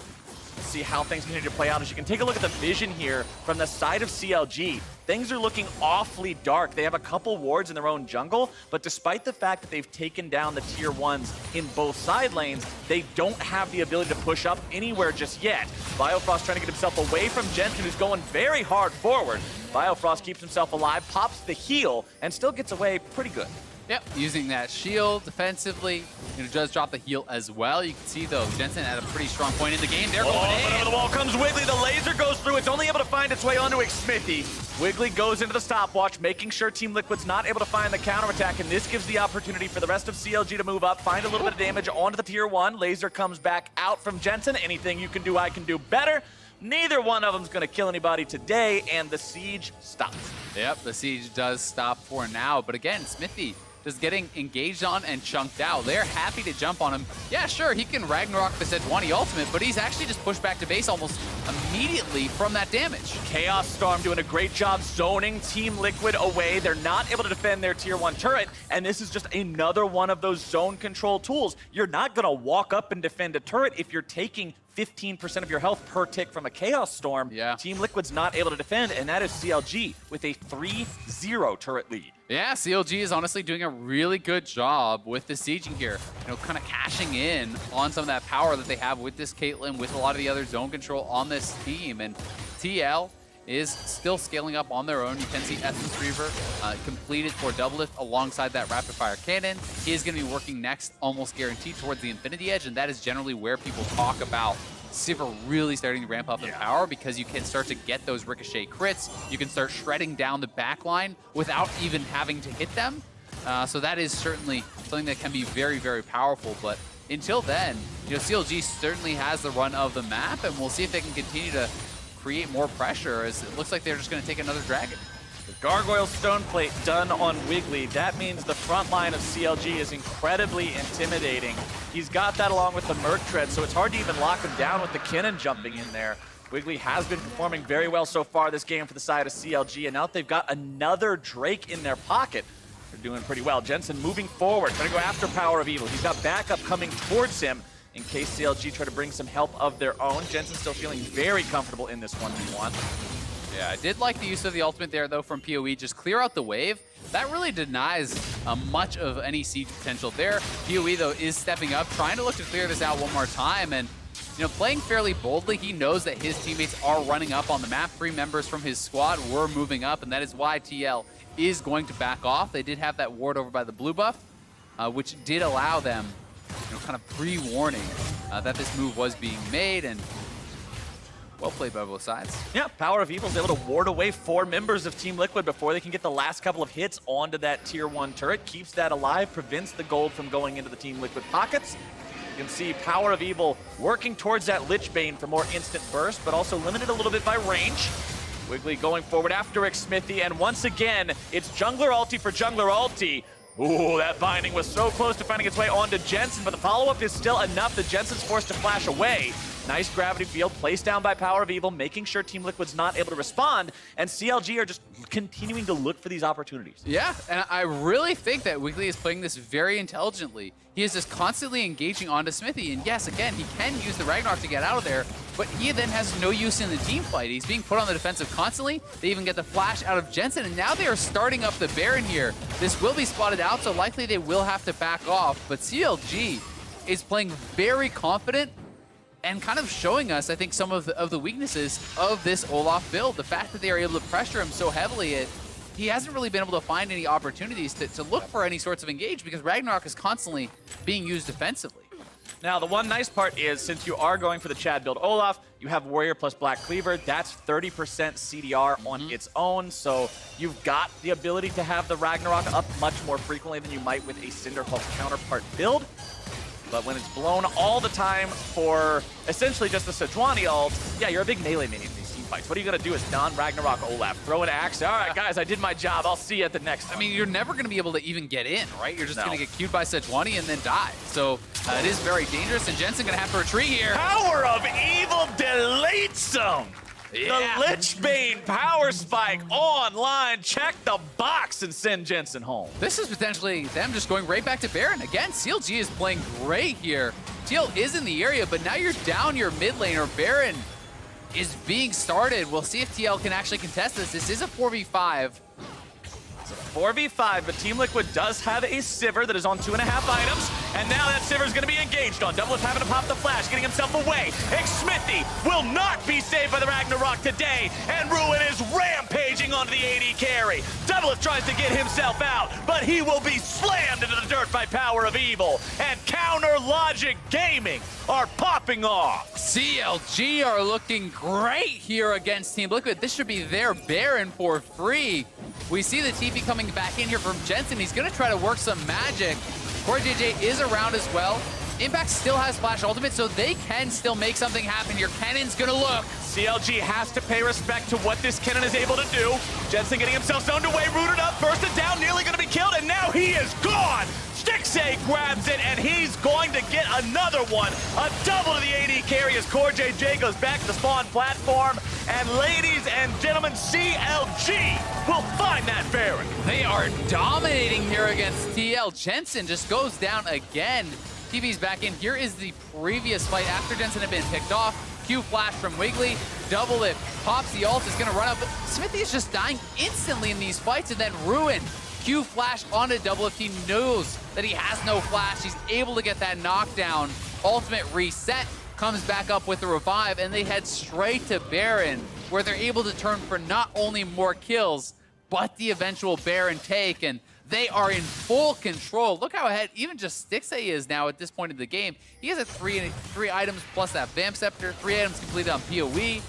A: Let's see how things continue to play out. As you can take a look at the vision here from the side of CLG, things are looking awfully dark. They have a couple wards in their own jungle, but despite the fact that they've taken down the tier 1s in both side lanes, they don't have the ability to push up anywhere just yet. Biofrost trying to get himself away from Jensen, who's going very hard forward. Biofrost keeps himself alive, pops the heal, and still gets away pretty good.
B: Yep, using that shield defensively. You know, does drop the heal as well. You can see, though, Jensen at a pretty strong point in the game. They're going in.
A: Oh, comes Wiggly. The laser goes through. It's only able to find its way onto Xmithy. Wiggly goes into the stopwatch, making sure Team Liquid's not able to find the counterattack, and this gives the opportunity for the rest of CLG to move up, find a little bit of damage onto the tier 1. Laser comes back out from Jensen. Anything you can do, I can do better. Neither one of them's going to kill anybody today, and the siege stops.
B: Yep, the siege does stop for now, but again, Xmithy just getting engaged on and chunked out. They're happy to jump on him. Yeah, sure, he can Ragnarok the Sejuani ultimate, but he's actually just pushed back to base almost immediately from that damage.
A: Chaos Storm doing a great job zoning Team Liquid away. They're not able to defend their tier 1 turret, and this is just another one of those zone control tools. You're not going to walk up and defend a turret if you're taking 15% of your health per tick from a Chaos Storm.
B: Yeah.
A: Team Liquid's not able to defend, and that is CLG with a 3-0 turret lead.
B: Yeah, CLG is honestly doing a really good job with the sieging here. You know, kind of cashing in on some of that power that they have with this Caitlyn, with a lot of the other zone control on this team. And TL is still scaling up on their own. You can see Essence Reaver completed for Doublelift alongside that Rapid Fire Cannon. He is going to be working next, almost guaranteed, towards the Infinity Edge, and that is generally where people talk about Sivir really starting to ramp up in power, because you can start to get those ricochet crits. You can start shredding down the back line without even having to hit them. So that is certainly something that can be very, very powerful. But until then, you know, CLG certainly has the run of the map, and we'll see if they can continue to create more pressure, as it looks like they're just going to take another dragon.
A: The Gargoyle Stone Plate done on Wiggly. That means the front line of CLG is incredibly intimidating. He's got that along with the Merc Tread, so it's hard to even lock him down with the Kinnan jumping in there. Wiggly has been performing very well so far this game for the side of CLG, and now that they've got another Drake in their pocket, they're doing pretty well. Jensen moving forward, trying to go after Power of Evil. He's got backup coming towards him in case CLG try to bring some help of their own. Jensen's still feeling very comfortable in this 1v1.
B: Yeah, I did like the use of the ultimate there, though, from PoE. Just clear out the wave. That really denies much of any siege potential there. PoE, though, is stepping up, trying to look to clear this out one more time. And, you know, playing fairly boldly, he knows that his teammates are running up on the map. 3 members from his squad were moving up, and that is why TL is going to back off. They did have that ward over by the blue buff, which did allow them, you know, kind of pre-warning that this move was being made. And well played by both sides. Yeah,
A: Power of Evil is able to ward away 4 members of Team Liquid before they can get the last couple of hits onto that tier 1 turret. Keeps that alive, prevents the gold from going into the Team Liquid pockets. You can see Power of Evil working towards that Lich Bane for more instant burst, but also limited a little bit by range. Wiggly going forward after Xmithy, and once again, it's jungler ulti for jungler ulti. Ooh, that binding was so close to finding its way onto Jensen, but the follow-up is still enough that Jensen's forced to flash away. Nice gravity field placed down by Power of Evil, making sure Team Liquid's not able to respond, and CLG are just continuing to look for these opportunities.
B: Yeah, and I really think that Wiggly is playing this very intelligently. He is just constantly engaging onto Smithy, and yes, again, he can use the Ragnarok to get out of there, but he then has no use in the team fight. He's being put on the defensive constantly. They even get the flash out of Jensen, and now they are starting up the Baron here. This will be spotted out, so likely they will have to back off, but CLG is playing very confident and kind of showing us, I think, some of the weaknesses of this Olaf build. The fact that they are able to pressure him so heavily, he hasn't really been able to find any opportunities to look for any sorts of engage, because Ragnarok is constantly being used defensively.
A: Now, the one nice part is, since you are going for the Chad build Olaf, you have Warrior plus Black Cleaver. That's 30% CDR on its own, so you've got the ability to have the Ragnarok up much more frequently than you might with a Cinderhulk counterpart build. But when it's blown all the time for essentially just the Sejuani ult, yeah, you're a big melee minion in these team fights. What are you going to do as non-Ragnarok Olaf? Throw an axe? All right, guys, I did my job. I'll see you at the next one.
B: I mean, you're never going to be able to even get in, right? You're just going to get queued by Sejuani and then die. So it is very dangerous, and Jensen going to have to retreat here.
A: Power of Evil deletes him! Yeah. The Lich Bane power spike online. Check the box and send Jensen home.
B: This is potentially them just going right back to Baron. Again, CLG is playing great here. TL is in the area, but now you're down your mid laner. Baron is being started. We'll see if TL can actually contest this. This is a 4v5.
A: It's a 4v5, but Team Liquid does have a Sivir that is on 2.5 items. And now that Sivir's going to be engaged on. Doublelift having to pop the flash, getting himself away. Xmithie will not be saved by the Ragnarok today. And Ruin is rampaging onto the AD carry. Doublelift tries to get himself out, but he will be slammed into the dirt by Power of Evil. And Counter Logic Gaming are popping off.
B: CLG are looking great here against Team Liquid. This should be their Baron for free. We see the TP coming back in here from Jensen. He's going to try to work some magic. CoreJJ is around as well. Impact still has Flash Ultimate, so they can still make something happen here. Cannon's going to look.
A: CLG has to pay respect to what this Kennen is able to do. Jensen getting himself zoned away, rooted up, bursted down, nearly going to be killed, and now he is gone! Stixay grabs it, and he's going to get another one. A double to the AD carry as CoreJJ goes back to the spawn platform. And ladies and gentlemen, CLG will find that Baron.
B: They are dominating here against TL. Jensen just goes down again. TV's back in. Here is the previous fight after Jensen had been picked off. Q flash from Wiggly. Doublelift pops the ult, is going to run up. But Xmithie is just dying instantly in these fights, and then Ruin. Q flash onto Doublelift. He knows that he has no flash. He's able to get that knockdown. Ultimate reset, comes back up with the revive, and they head straight to Baron, where they're able to turn for not only more kills, but the eventual Baron take, and they are in full control. Look how ahead even just Stixay is now at this point of the game. He has a three items plus that Vamp Scepter, 3 items completed on PoE.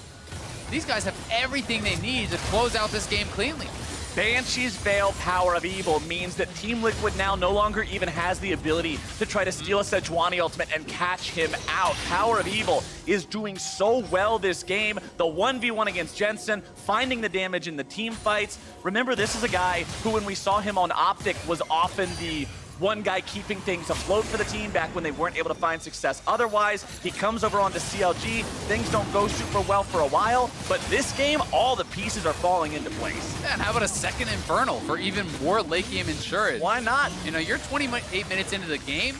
B: These guys have everything they need to close out this game cleanly.
A: Banshee's Veil Power of Evil means that Team Liquid now no longer even has the ability to try to steal a Sejuani ultimate and catch him out. Power of Evil is doing so well this game. The 1v1 against Jensen, finding the damage in the team fights. Remember, this is a guy who, when we saw him on Optic, was often the one guy keeping things afloat for the team back when they weren't able to find success otherwise. He comes over onto CLG. Things don't go super well for a while, but this game, all the pieces are falling into place.
B: Yeah, and how about a second Infernal for even more late game insurance?
A: Why not?
B: You know, you're 28 minutes into the game.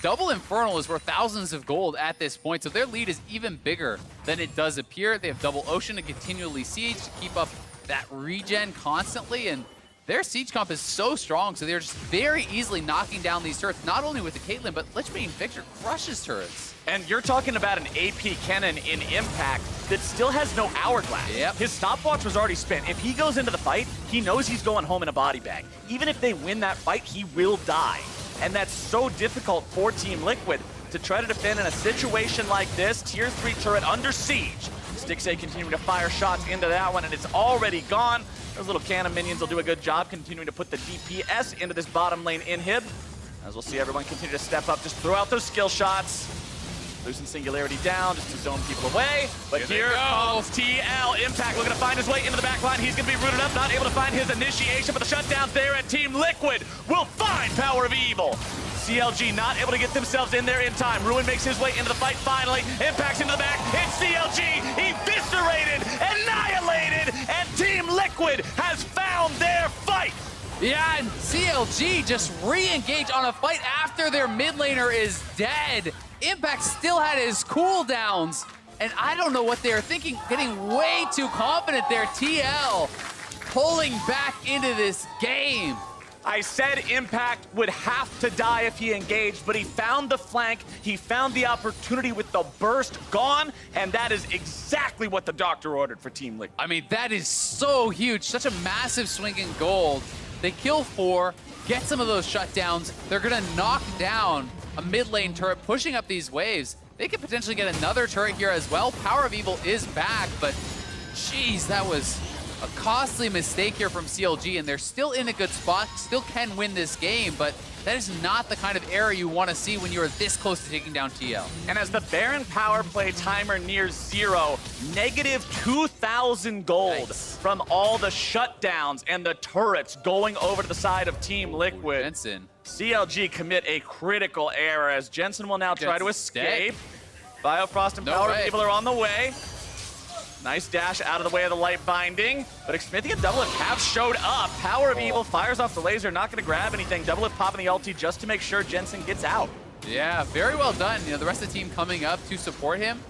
B: Double Infernal is worth thousands of gold at this point, so their lead is even bigger than it does appear. They have Double Ocean to continually siege to keep up that regen constantly, and their siege comp is so strong, so they're just very easily knocking down these turrets, not only with the Caitlyn, but Lich Bane Victor crushes turrets.
A: And you're talking about an AP Kennen in Impact that still has no hourglass.
B: Yep.
A: His stopwatch was already spent. If he goes into the fight, he knows he's going home in a body bag. Even if they win that fight, he will die. And that's so difficult for Team Liquid to try to defend in a situation like this. Tier 3 turret under siege. Stixay continuing to fire shots into that one, and it's already gone. Those little cannon minions will do a good job continuing to put the DPS into this bottom lane inhib. As we'll see everyone continue to step up, just throw out those skill shots. Losing Singularity down just to zone people away. But here comes TL. Impact looking to find his way into the back line. He's going to be rooted up, not able to find his initiation, but the shutdowns there, and Team Liquid will find Power of Evil. CLG not able to get themselves in there in time. Ruin makes his way into the fight finally. Impact's into the back. It's CLG. Eviscerated, annihilated, and Team Liquid has found their fight.
B: Yeah, and CLG just re-engage on a fight after their mid laner is dead. Impact still had his cooldowns, and I don't know what they were thinking, getting way too confident there. TL pulling back into this game.
A: I said Impact would have to die if he engaged, but he found the flank, he found the opportunity with the burst gone, and that is exactly what the doctor ordered for Team Liquid.
B: I mean, that is so huge, such a massive swing in gold. They kill 4, get some of those shutdowns. They're gonna knock down a mid lane turret, pushing up these waves. They could potentially get another turret here as well. Power of Evil is back, but geez, that was a costly mistake here from CLG, and they're still in a good spot, still can win this game, but that is not the kind of error you want to see when you are this close to taking down TL.
A: And as the Baron power play timer nears 0, negative 2,000 gold from all the shutdowns and the turrets going over to the side of Team Liquid.
B: Jensen.
A: CLG commit a critical error as Jensen will now try to escape. Biofrost and Power of Evil are on the way. Nice dash out of the way of the light binding, but Xmithie and Doublelift have showed up. Power of Evil fires off the laser, not going to grab anything. Doublelift popping the ulti just to make sure Jensen gets out.
B: Yeah, very well done. You know, the rest of the team coming up to support him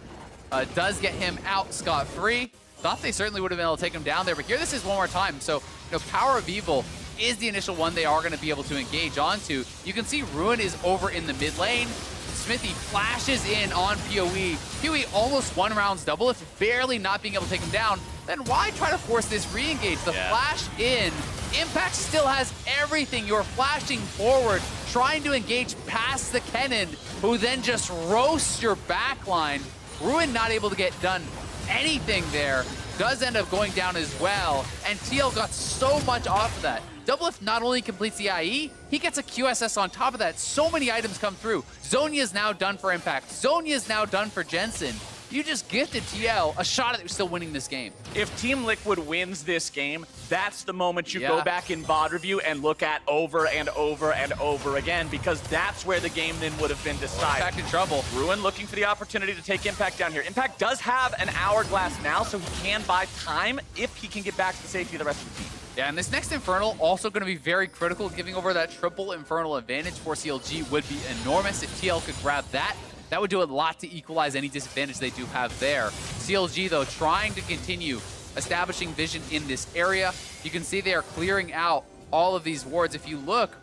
B: does get him out scot-free. Thought they certainly would have been able to take him down there, but here this is one more time. So, you know, Power of Evil is the initial one they are going to be able to engage onto. You can see Ruin is over in the mid lane. Smithy flashes in on PoE. PoE almost one rounds double, if barely not being able to take him down. Then why try to force this re-engage? The flash in. Impact still has everything. You're flashing forward, trying to engage past the Kennen, who then just roasts your backline. Ruin not able to get done anything there. Does end up going down as well, and TL got so much off of that. Doublelift not only completes the IE, he gets a QSS on top of that. So many items come through. Zonya is now done for Impact. Zonya is now done for Jensen. You just gifted TL a shot at still winning this game.
A: If Team Liquid wins this game, that's the moment you go back in VOD review and look at over and over and over again, because that's where the game then would have been decided.
B: Impact in trouble.
A: Ruin looking for the opportunity to take Impact down here. Impact does have an hourglass now, so he can buy time if he can get back to the safety of the rest of the team.
B: Yeah, and this next Infernal also going to be very critical. Giving over that triple Infernal advantage for CLG would be enormous if TL could grab that. That would do a lot to equalize any disadvantage they do have there. CLG, though, trying to continue establishing vision in this area. You can see they are clearing out all of these wards. If you look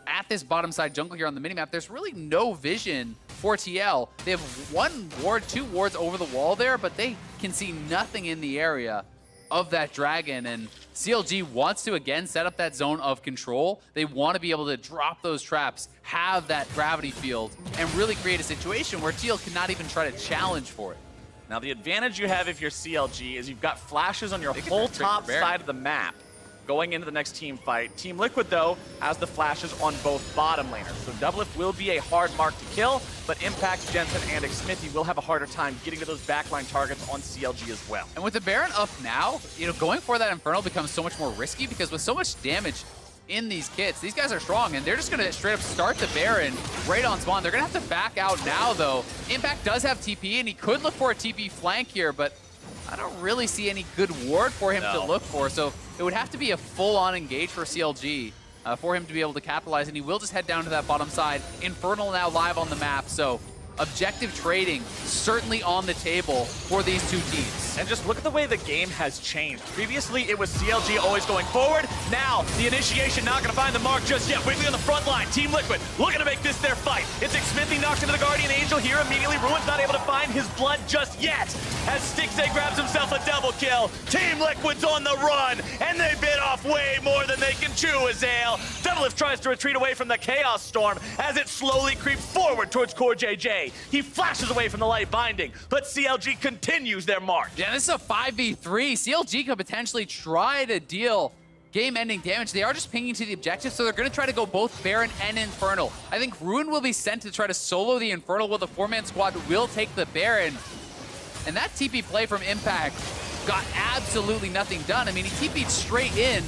B: at this bottom side jungle here on the minimap, there's really no vision for TL. They have one ward, two wards over the wall there, but they can see nothing in the area of that dragon, and CLG wants to again set up that zone of control. They want to be able to drop those traps, have that gravity field, and really create a situation where TL cannot even try to challenge for it.
A: Now the advantage you have if you're CLG is you've got flashes on your whole top side of the map going into the next team fight. Team Liquid, though, has the flashes on both bottom laners. So Doublelift will be a hard mark to kill, but Impact, Jensen, and Smithy will have a harder time getting to those backline targets on CLG as well.
B: And with the Baron up now, going for that Infernal becomes so much more risky, because with so much damage in these kits, these guys are strong, and they're just going to straight up start the Baron right on spawn. They're going to have to back out now, though. Impact does have TP, and he could look for a TP flank here, but I don't really see any good ward for him to look for, so it would have to be a full-on engage for CLG for him to be able to capitalize, and he will just head down to that bottom side. Infernal now live on the map, so objective trading certainly on the table for these two teams.
A: And just look at the way the game has changed. Previously, it was CLG always going forward. Now, the initiation not going to find the mark just yet. Wiggly on the front line. Team Liquid looking to make this their fight. It's Smithy knocks into the Guardian Angel here immediately. Ruin's not able to find his blood just yet as Stixxay grabs himself a double kill. Team Liquid's on the run, and they bit off way more than they can chew, Azale. Doublelift tries to retreat away from the Chaos Storm as it slowly creeps forward towards Core JJ. He flashes away from the light binding, but CLG continues their march.
B: Yeah, this is a 5v3. CLG could potentially try to deal game-ending damage. They are just pinging to the objective, so they're going to try to go both Baron and Infernal. I think Ruin will be sent to try to solo the Infernal, while the four-man squad will take the Baron. And that TP play from Impact got absolutely nothing done. I mean, he TP'd straight in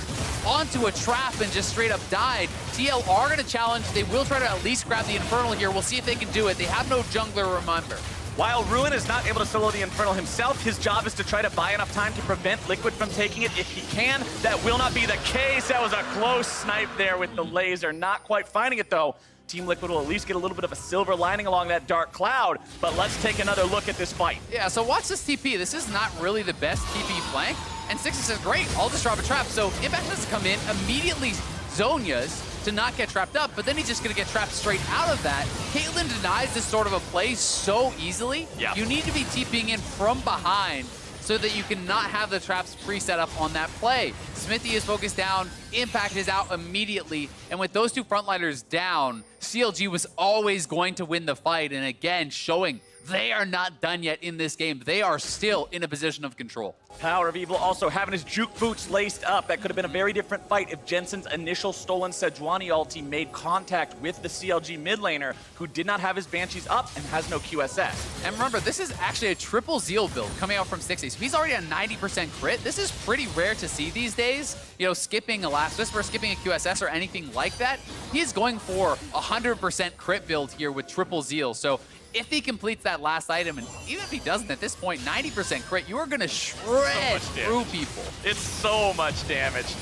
B: onto a trap and just straight up died. TL are going to challenge. They will try to at least grab the Infernal here. We'll see if they can do it. They have no jungler, remember.
A: While Ruin is not able to solo the Infernal himself, his job is to try to buy enough time to prevent Liquid from taking it if he can. That will not be the case. That was a close snipe there with the laser. Not quite finding it, though. Team Liquid will at least get a little bit of a silver lining along that dark cloud, but let's take another look at this fight.
B: Yeah, so watch this TP. This is not really the best TP flank, and Stixxay says, great, I'll just drop a trap. So Impact does come in, immediately Zonia's to not get trapped up, but then he's just going to get trapped straight out of that. Caitlyn denies this sort of a play so easily.
A: Yeah.
B: You need to be TPing in from behind so that you cannot have the traps pre-set up on that play. Smithy is focused down, Impact is out immediately, and with those two frontliners down, CLG was always going to win the fight, and again, showing they are not done yet in this game. They are still in a position of control.
A: Power of Evil also having his juke boots laced up. That could have been a very different fight if Jensen's initial stolen Sejuani ulti made contact with the CLG mid laner, who did not have his Banshees up and has no QSS.
B: And remember, this is actually a triple Zeal build coming out from Stixxay. So he's already at 90% crit. This is pretty rare to see these days. You know, skipping a Last Whisper, skipping a QSS or anything like that. He is going for 100% crit build here with triple Zeal. So if he completes that last item, and even if he doesn't at this point, 90% crit, you are going to shred through people.
A: It's so much damage.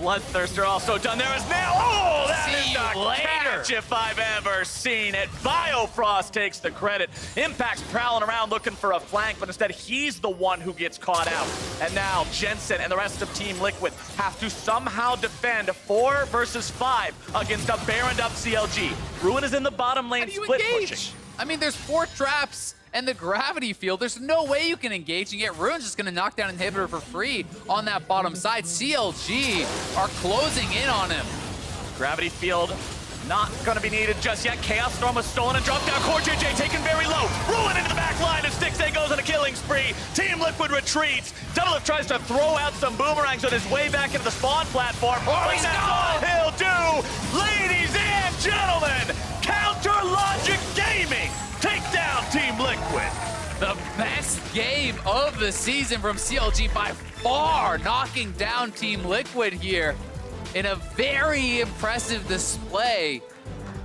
A: Bloodthirster also done there as now. Oh, that
B: See
A: is
B: you
A: a
B: later.
A: catch if I've ever seen it. Biofrost takes the credit. Impact's prowling around looking for a flank, but instead he's the one who gets caught out. And now Jensen and the rest of Team Liquid have to somehow defend 4 versus 5 against a Baroned up CLG. Ruin is in the bottom lane,
B: How do you
A: split
B: engage?
A: pushing.
B: I mean, there's 4 traps and the gravity field. There's no way you can engage, and yet Ruin's just going to knock down Inhibitor for free on that bottom side. CLG are closing in on him.
A: Gravity field not going to be needed just yet. Chaos Storm was stolen and dropped down. CoreJJ taken very low. Ruin into the back line, and Stixay goes on a killing spree. Team Liquid retreats. Doublelift tries to throw out some boomerangs on his way back into the spawn platform. But that's all he'll do. Ladies and gentlemen, Counter Logic Gaming take down Team Liquid.
B: The best game of the season from CLG by far, knocking down Team Liquid here in a very impressive display,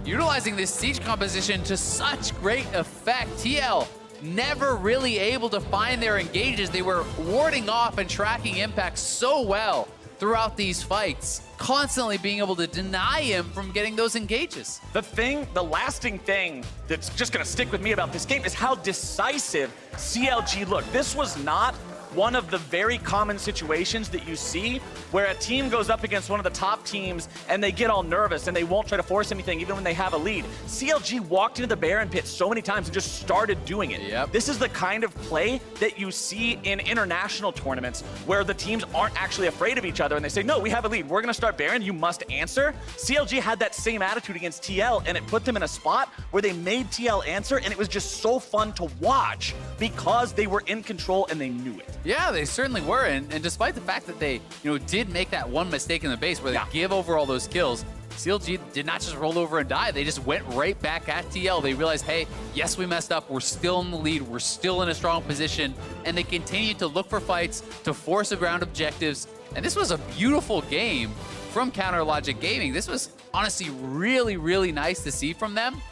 B: utilizing this siege composition to such great effect. TL never really able to find their engages. They were warding off and tracking Impact so well throughout these fights, constantly being able to deny him from getting those engages.
A: The lasting thing that's just gonna stick with me about this game is how decisive CLG looked. This was not one of the very common situations that you see where a team goes up against one of the top teams and they get all nervous and they won't try to force anything even when they have a lead. CLG walked into the Baron pit so many times and just started doing it.
B: Yep.
A: This is the kind of play that you see in international tournaments where the teams aren't actually afraid of each other and they say, no, we have a lead. We're going to start Baron. You must answer. CLG had that same attitude against TL, and it put them in a spot where they made TL answer, and it was just so fun to watch because they were in control and they knew it.
B: Yeah, they certainly were, and despite the fact that they, did make that one mistake in the base where they give over all those kills, CLG did not just roll over and die. They just went right back at TL. They realized, hey, yes, we messed up. We're still in the lead. We're still in a strong position, and they continued to look for fights, to force around objectives, and this was a beautiful game from Counter Logic Gaming. This was honestly really, really nice to see from them.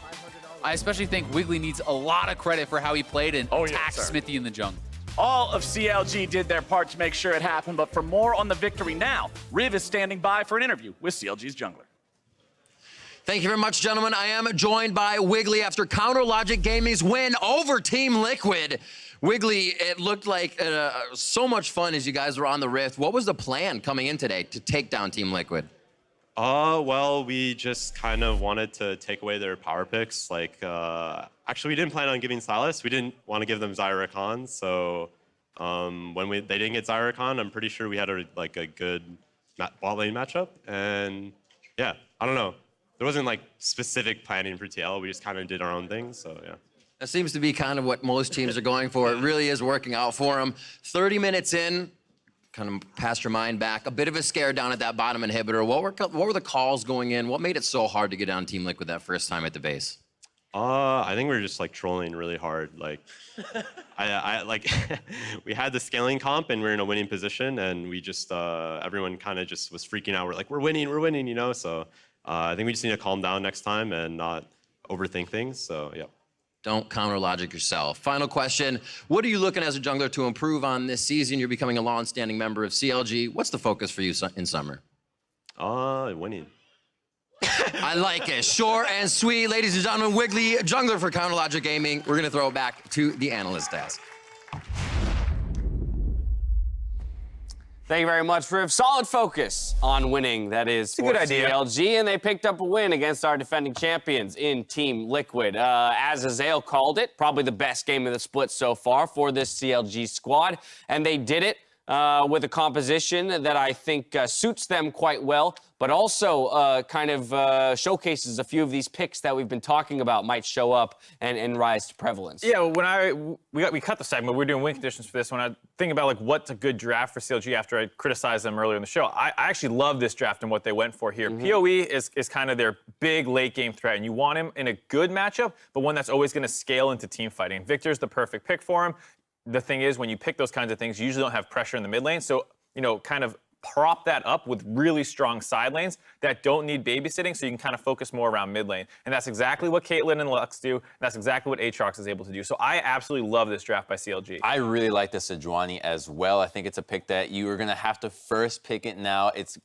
B: I especially think Wiggly needs a lot of credit for how he played and attacked Smithy in the jungle.
A: All of CLG did their part to make sure it happened, but for more on the victory now, Riv is standing by for an interview with CLG's jungler.
C: Thank you very much, gentlemen. I am joined by Wiggly after Counter Logic Gaming's win over Team Liquid. Wiggly, it looked like so much fun as you guys were on the Rift. What was the plan coming in today to take down Team Liquid?
D: Well, we just kind of wanted to take away their power picks. Actually, we didn't plan on giving Sylas. We didn't want to give them Zyra Khan. So when they didn't get Zyra Khan, I'm pretty sure we had a good bot lane matchup. And yeah, I don't know. There wasn't specific planning for TL. We just kind of did our own thing. So yeah.
C: That seems to be kind of what most teams are going for. It really is working out for them. 30 minutes in, kind of passed your mind back. A bit of a scare down at that bottom inhibitor. What were the calls going in? What made it so hard to get down Team Liquid that first time at the base?
D: I think we were just trolling really hard. We had the scaling comp and we were in a winning position, and we just everyone kind of just was freaking out. We're like, we're winning, you know. So I think we just need to calm down next time and not overthink things. So yeah.
C: Don't counter logic yourself. Final question. What are you looking as a jungler to improve on this season? You're becoming a long-standing member of CLG. What's the focus for you in summer?
D: Winning.
C: I like it. Short and sweet. Ladies and gentlemen, Wiggly, jungler for Counter Logic Gaming. We're going to throw it back to the analyst desk.
E: Thank you very much, Riv. Solid focus on winning. That is for CLG, and they picked up a win against our defending champions in Team Liquid. As Azael called it, probably the best game of the split so far for this CLG squad, and they did it with a composition that I think suits them quite well, but also showcases a few of these picks that we've been talking about might show up and rise to prevalence.
F: Yeah, when we cut the segment, we were doing win conditions for this. When I think about what's a good draft for CLG after I criticized them earlier in the show, I actually love this draft and what they went for here. PoE is kind of their big late game threat, and you want him in a good matchup, but one that's always going to scale into team fighting. Victor's the perfect pick for him. The thing is, when you pick those kinds of things, you usually don't have pressure in the mid lane. So, kind of prop that up with really strong side lanes that don't need babysitting, so you can kind of focus more around mid lane. And that's exactly what Caitlyn and Lux do. And that's exactly what Aatrox is able to do. So I absolutely love this draft by CLG.
G: I really like the Sejuani as well. I think it's a pick that you are going to have to first pick it now. It's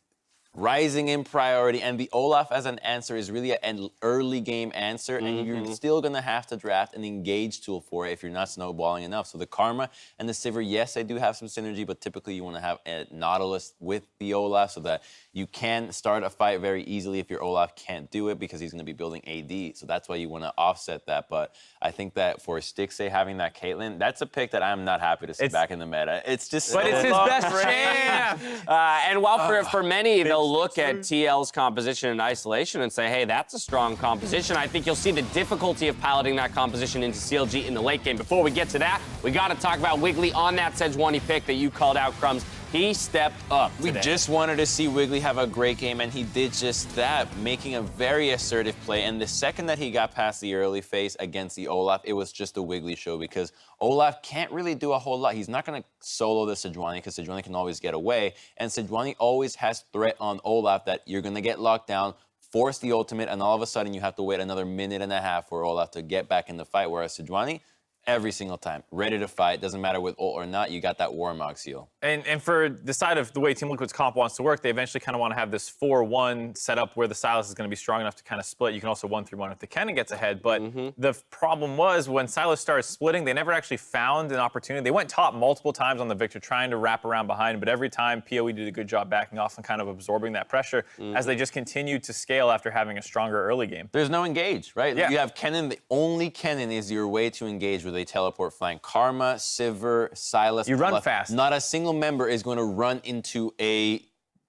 G: rising in priority, and the Olaf as an answer is really an early game answer, and you're still gonna have to draft an engage tool for it if you're not snowballing enough. So the Karma and the Sivir, yes, they do have some synergy, but typically you want to have a Nautilus with the Olaf so that you can start a fight very easily if your Olaf can't do it because he's going to be building AD. So that's why you want to offset that. But I think that for Stixxay having that Caitlyn, that's a pick that I'm not happy to see back in the meta. It's just
F: But it's his best champ.
E: And while for many, they'll look at TL's composition in isolation and say, hey, that's a strong composition. I think you'll see the difficulty of piloting that composition into CLG in the late game. Before we get to that, we got to talk about Wiggly on that Sejuani pick that you called out, Crumbs. He stepped up today.
G: We just wanted to see Wiggly have a great game, and he did just that, making a very assertive play. And the second that he got past the early phase against the Olaf, it was just a Wiggly show because Olaf can't really do a whole lot. He's not going to solo the Sejuani because Sejuani can always get away. And Sejuani always has threat on Olaf that you're going to get locked down, force the ultimate, and all of a sudden you have to wait another minute and a half for Olaf to get back in the fight. Whereas Sejuani, every single time, ready to fight. Doesn't matter with ult or not, you got that Warmog seal.
F: And for the side of the way Team Liquid's comp wants to work, they eventually kind of want to have this 4-1 setup where the Sylas is going to be strong enough to kind of split. You can also 1-3-1 if the Kennen gets ahead. But the problem was when Sylas started splitting, they never actually found an opportunity. They went top multiple times on the Victor, trying to wrap around behind. But every time, PoE did a good job backing off and kind of absorbing that pressure as they just continued to scale after having a stronger early game.
G: There's no engage, right?
F: Yeah.
G: You have Kennen. The only Kennen is your way to engage where they teleport flank. Karma, Sivir, Sylas.
F: You run
G: Olaf.
F: fast.
G: Not a single member is going to run into a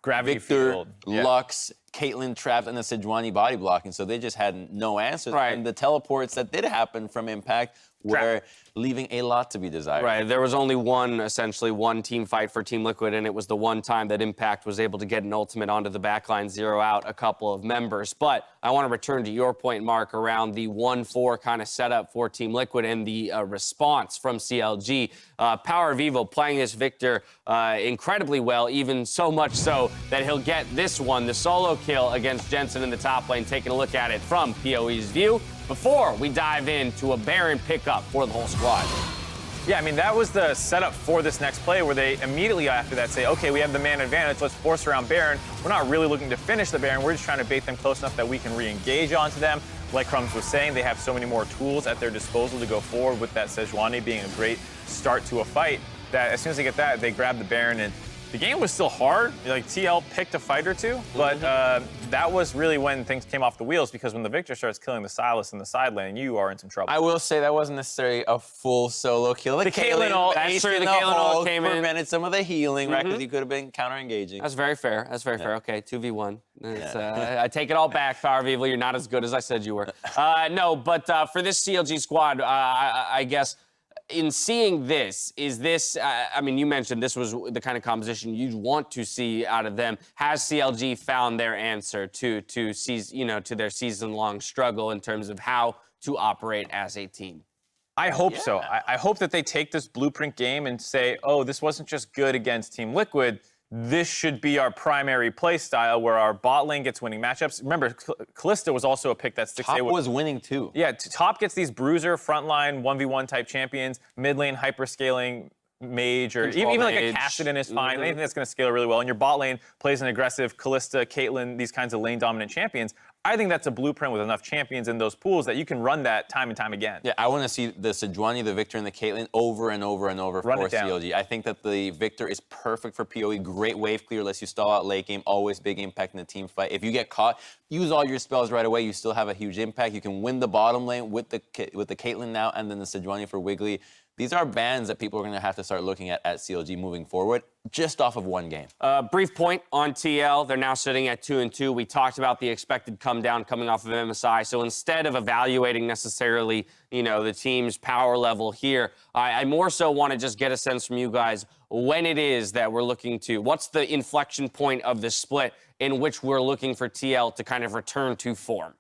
F: Gravity
G: Victor,
F: field.
G: Lux, Caitlyn trapped, and the Sejuani body blocking. So they just had no answers.
E: Right.
G: And the teleports that did happen from Impact were leaving a lot to be desired.
E: Right, there was only essentially one team fight for Team Liquid, and it was the one time that Impact was able to get an ultimate onto the backline, zero out a couple of members. But I want to return to your point, Mark, around the 1-4 kind of setup for Team Liquid and the response from CLG. Power of Evil playing this Victor incredibly well, even so much so that he'll get this one, the solo kill against Jensen in the top lane, taking a look at it from PoE's view, before we dive into a Baron pickup for the whole squad.
F: Yeah, I mean, that was the setup for this next play where they immediately after that say, okay, we have the man advantage, let's force around Baron. We're not really looking to finish the Baron, we're just trying to bait them close enough that we can re-engage onto them. Like Crumbs was saying, they have so many more tools at their disposal to go forward, with that Sejuani being a great start to a fight, that as soon as they get that, they grab the Baron. And the game was still hard. Like, TL picked a fight or two, but that was really when things came off the wheels, because when the Victor starts killing the Sylas in the side lane, you are in some trouble.
G: I will say that wasn't necessarily a full solo kill.
F: The Caitlyn ult,
E: that's true, the Caitlyn ult came in.
G: Prevented some of the healing, right? Because he could have been counter-engaging.
E: That's very fair. That's very fair. Okay, 2v1. I take it all back, Power of Evil. You're not as good as I said you were. No, but for this CLG squad, I guess, in seeing this, is this, I mean, you mentioned this was the kind of composition you'd want to see out of them. Has CLG found their answer to their season-long struggle in terms of how to operate as a team?
F: I hope so. I hope that they take this blueprint game and say, oh, this wasn't just good against Team Liquid. This should be our primary play style where our bot lane gets winning matchups. Remember, Kalista was also a pick that Stixxay
G: Top was winning too.
F: Yeah, Top gets these bruiser, frontline, 1v1 type champions, mid lane hyperscaling mage, or even like a Kassadin is fine. Anything that's going to scale really well. And your bot lane plays an aggressive Kalista, Caitlyn, these kinds of lane dominant champions. I think that's a blueprint with enough champions in those pools that you can run that time and time again.
G: Yeah, I want to see the Sejuani, the Victor, and the Caitlyn over and over and over for CLG. I think that the Victor is perfect for PoE. Great wave clear, lets you stall out late game. Always big impact in the team fight. If you get caught, use all your spells right away. You still have a huge impact. You can win the bottom lane with the Caitlyn now, and then the Sejuani for Wiggly. These are bans that people are going to have to start looking at CLG moving forward, just off of one game.
E: Brief point on TL. They're now sitting at 2-2. We talked about the expected come down coming off of MSI. So instead of evaluating necessarily, the team's power level here, I more so want to just get a sense from you guys when it is that we're looking to, what's the inflection point of this split in which we're looking for TL to kind of return to form?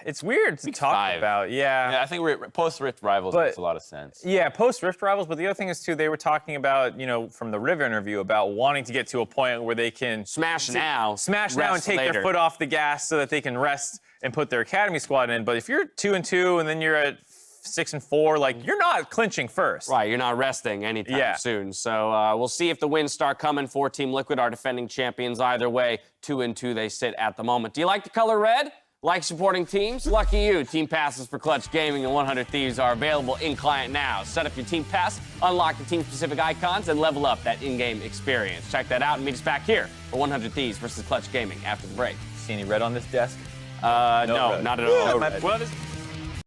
F: It's weird to talk about,
G: Yeah, I think post-Rift Rivals makes a lot of sense.
F: Yeah, post-Rift Rivals, but the other thing is, too, they were talking about, from the River interview, about wanting to get to a point where they can
E: Smash now
F: and take their foot off the gas so that they can rest and put their Academy squad in. But if you're 2-2 and then you're at 6-4. Like, you're not clinching first.
E: Right, you're not resting anytime soon. So we'll see if the wins start coming for Team Liquid, our defending champions. Either way, 2-2 they sit at the moment. Do you like the color red? Like supporting teams? Lucky you. Team passes for Clutch Gaming and 100 Thieves are available in client now. Set up your team pass, unlock the team-specific icons, and level up that in-game experience. Check that out and meet us back here for 100 Thieves versus Clutch Gaming after the break.
F: See any red on this desk?
E: No, not at all.
F: Well,